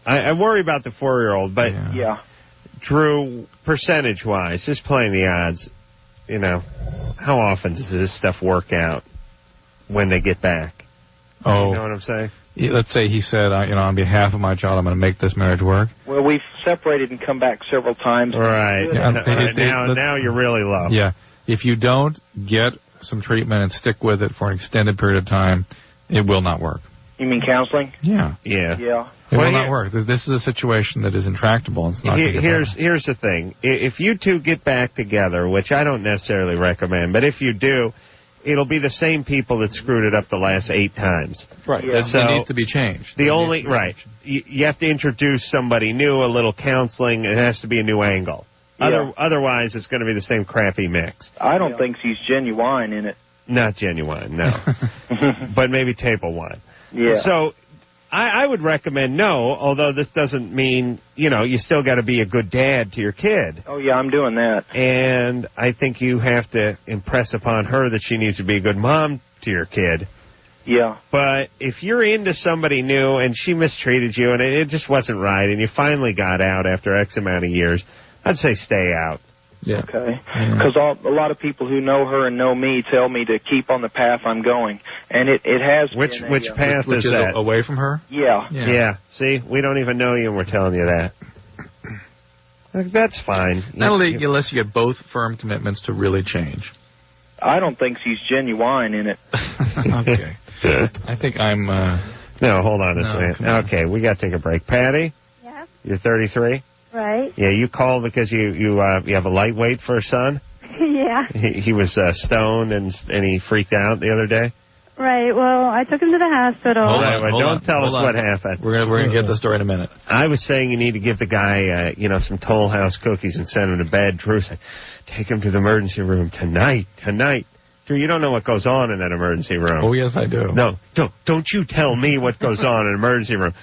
I worry about the 4-year-old, but yeah. Drew, percentage-wise, just playing the odds, how often does this stuff work out when they get back? Oh, you know what I'm saying? Let's say he said, on behalf of my child, I'm going to make this marriage work. Well, we've separated and come back several times. Right. Now you're really low. Yeah. If you don't get some treatment and stick with it for an extended period of time, it will not work. You mean counseling? Yeah. Yeah. It will not work. This is a situation that is intractable. It's not here's the thing. If you two get back together, which I don't necessarily recommend, but if you do, it'll be the same people that screwed it up the last 8 times. Right. Yeah. So it needs to be changed. You have to introduce somebody new, a little counseling. It has to be a new angle. Yeah. Otherwise, it's going to be the same crappy mix. I don't think she's genuine in it. Not genuine, no. But maybe table wine. Yeah. So I would recommend no, although this doesn't mean, you still got to be a good dad to your kid. Oh, yeah, I'm doing that. And I think you have to impress upon her that she needs to be a good mom to your kid. Yeah. But if you're into somebody new and she mistreated you and it just wasn't right and you finally got out after X amount of years, I'd say stay out. Yeah. Okay. Because a lot of people who know her and know me tell me to keep on the path I'm going, and it has. Which path is that? Away from her? Yeah. See, we don't even know you, and we're telling you that. That's fine. Unless you get both firm commitments to really change. I don't think she's genuine in it. Okay. I think I'm. No, hold on a second. Okay, we got to take a break. Patty? Yeah. You're 33? Right. Yeah, you called because you have a lightweight for a son? Yeah. He was stoned and he freaked out the other day? Right. Well, I took him to the hospital. Don't tell us what happened. We're gonna get the story in a minute. I was saying you need to give the guy some Toll House cookies and send him to bed. Drew said, take him to the emergency room tonight. Drew, you don't know what goes on in that emergency room. Oh, yes, I do. No, don't you tell me what goes on in an emergency room.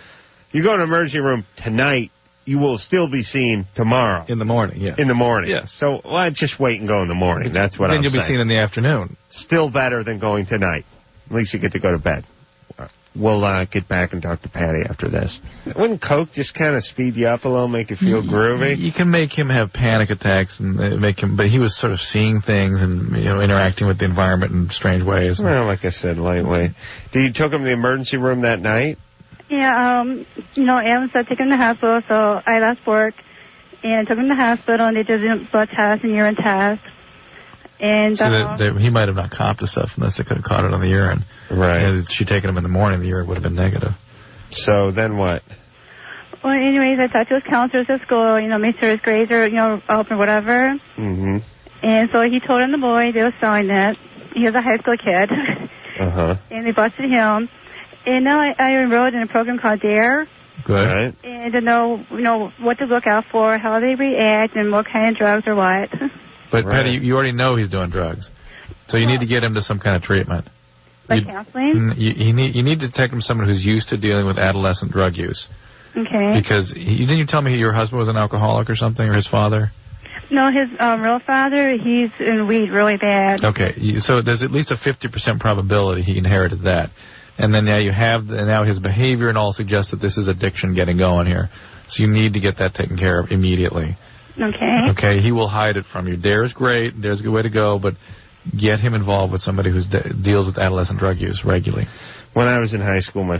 You go to an emergency room tonight, you will still be seen tomorrow. In the morning, yes. In the morning. Yes. So just wait and go in the morning. That's what I'm saying. Then you'll be seen in the afternoon. Still better than going tonight. At least you get to go to bed. We'll get back and talk to Patty after this. Wouldn't Coke just kind of speed you up a little, make you feel groovy? You can make him have panic attacks and make him, but he was sort of seeing things and interacting with the environment in strange ways. Well, like I said, lightweight. You took him to the emergency room that night? Yeah, Adam said take him to the hospital, so I left work and took him to the hospital, and they did a blood test and urine test. And so he might have not copped the stuff unless they could have caught it on the urine. Right. And if she'd taken him in the morning, the urine would have been negative. So then what? Well, anyways, I talked to his counselors at school, made sure his grades are, up or whatever. Mm-hmm. And so he told him the boy they were selling it. He was a high school kid. Uh-huh. And they busted him. And now I enrolled in a program called DARE. Good. Right. And to know, what to look out for, how they react, and what kind of drugs or what. But, Patty, you already know he's doing drugs. So you need to get him to some kind of treatment. Like counseling? You need to take him to someone who's used to dealing with adolescent drug use. Okay. Because didn't you tell me your husband was an alcoholic or something, or his father? No, his real father, he's in weed really bad. Okay. So there's at least a 50% probability he inherited that. And then now his behavior and all suggests that this is addiction getting going here. So you need to get that taken care of immediately. Okay. Okay, he will hide it from you. DARE's great. DARE's a good way to go, but get him involved with somebody who deals with adolescent drug use regularly? When I was in high school, my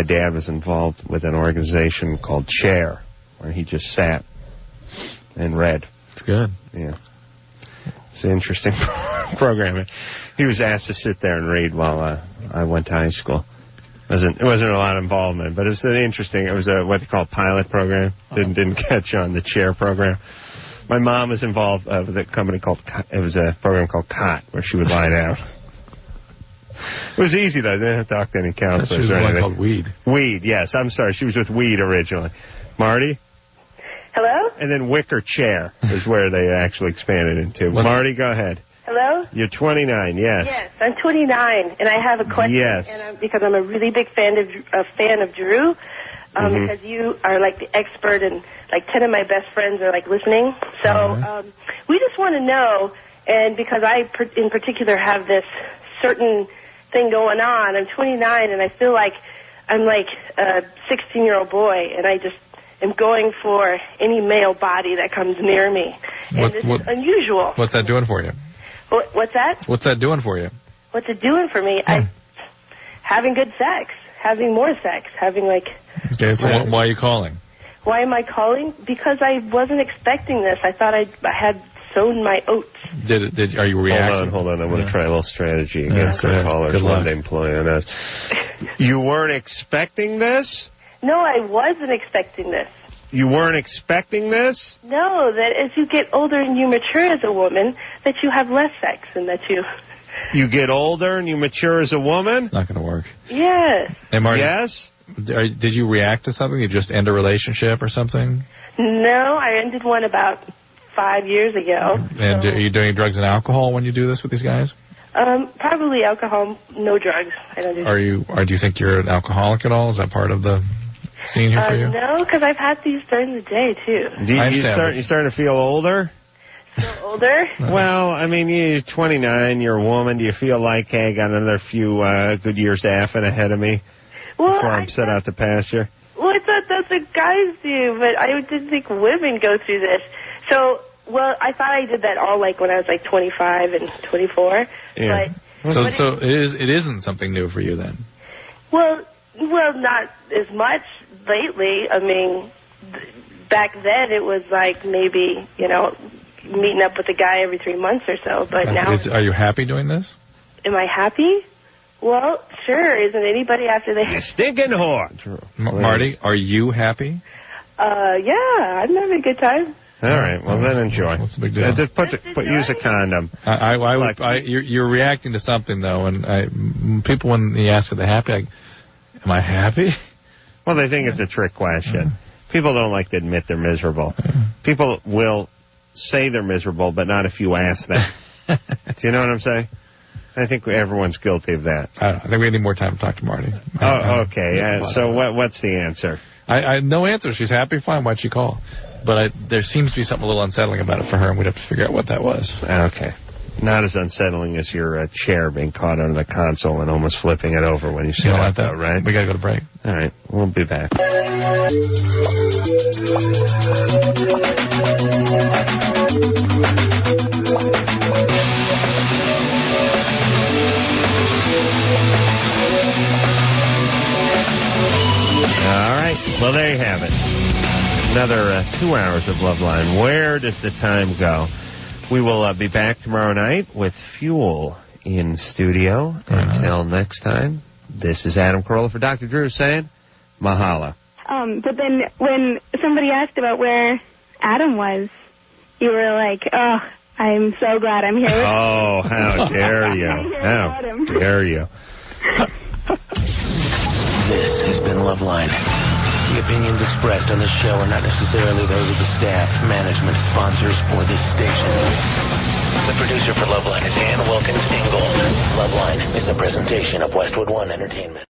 dad was involved with an organization called Chair, where he just sat and read. It's good. Yeah. It's an interesting program. He was asked to sit there and read while I went to high school. It wasn't a lot of involvement, but it was interesting. It was what they call a pilot program. Didn't catch on the Chair program. My mom was involved with a company it was a program called COT, where she would lie down. It was easy, though. They didn't have to talk to any counselors or anything. Called Weed. Weed, yes. I'm sorry. She was with Weed originally. Marty? Hello? And then Wicker Chair is where they actually expanded into. Marty, go ahead. Hello? You're 29, yes. Yes, I'm 29, and I have a question. Yes. And because I'm a really big fan of Drew, because you are like the expert, and like 10 of my best friends are like listening. So we just want to know, and because I in particular have this certain thing going on. I'm 29, and I feel like I'm like a 16-year-old boy, and I just am going for any male body that comes near me. And this is unusual. What's that doing for you? What's that? What's that doing for you? What's it doing for me? Having good sex, having more sex, having like... Okay, so why are you calling? Why am I calling? Because I wasn't expecting this. I thought I had sown my oats. Are you reacting? Hold on. I'm going to try a little strategy against our callers when they employ on us. You weren't expecting this? No, I wasn't expecting this. You weren't expecting this? No, that as you get older and you mature as a woman, that you have less sex and that you... You get older and you mature as a woman? It's not going to work. Yes. Hey, Marty, yes? Did you react to something? You just end a relationship or something? No, I ended one about 5 years ago. And are you doing drugs and alcohol when you do this with these guys? Probably alcohol, no drugs. I don't do. Do you think you're an alcoholic at all? Is that part of the scene here for you? No, because I've had these during the day too. You starting to feel older? Still older? Well, I mean, you're 29, you're a woman. Do you feel like, hey, I got another few good years effing ahead of me before I'm set out to pasture? Well, I thought that's what guys do, but I didn't think women go through this. So, I thought I did that all like when I was like 25 and 24. Yeah. But so it isn't something new for you then? Well, not as much lately. I mean, back then it was like maybe, meeting up with a guy every 3 months or so. But now... Are you happy doing this? Am I happy? Well, sure. Isn't anybody after they... You stinking whore. Marty, are you happy? Yeah, I'm having a good time. All right, well, then enjoy. What's the big deal? Just use a condom. You're reacting to something, though, and people, when you ask if they're happy, am I happy? Well, they think it's a trick question. People don't like to admit they're miserable. People will say they're miserable, but not if you ask them. Do you know what I'm saying? I think everyone's guilty of that. I think we need more time to talk to Marty. Okay. So what's the answer? No answer. She's happy, fine. Why'd she call? But there seems to be something a little unsettling about it for her, and we'd have to figure out what that was. Okay. Not as unsettling as your chair being caught under the console and almost flipping it over when you sit out, though, right? We got to go to break. All right. We'll be back. All right. Well, there you have it. Another 2 hours of Loveline. Where does the time go? We will be back tomorrow night with Fuel in studio. Until next time, this is Adam Carolla for Dr. Drew saying, Mahala. But then when somebody asked about where Adam was, you were like, oh, I'm so glad I'm here. Oh, how dare you. How dare you. This has been Loveline. The opinions expressed on this show are not necessarily those of the staff, management, sponsors, or this station. The producer for Loveline is Ann Wilkins Ingold. Loveline is a presentation of Westwood One Entertainment.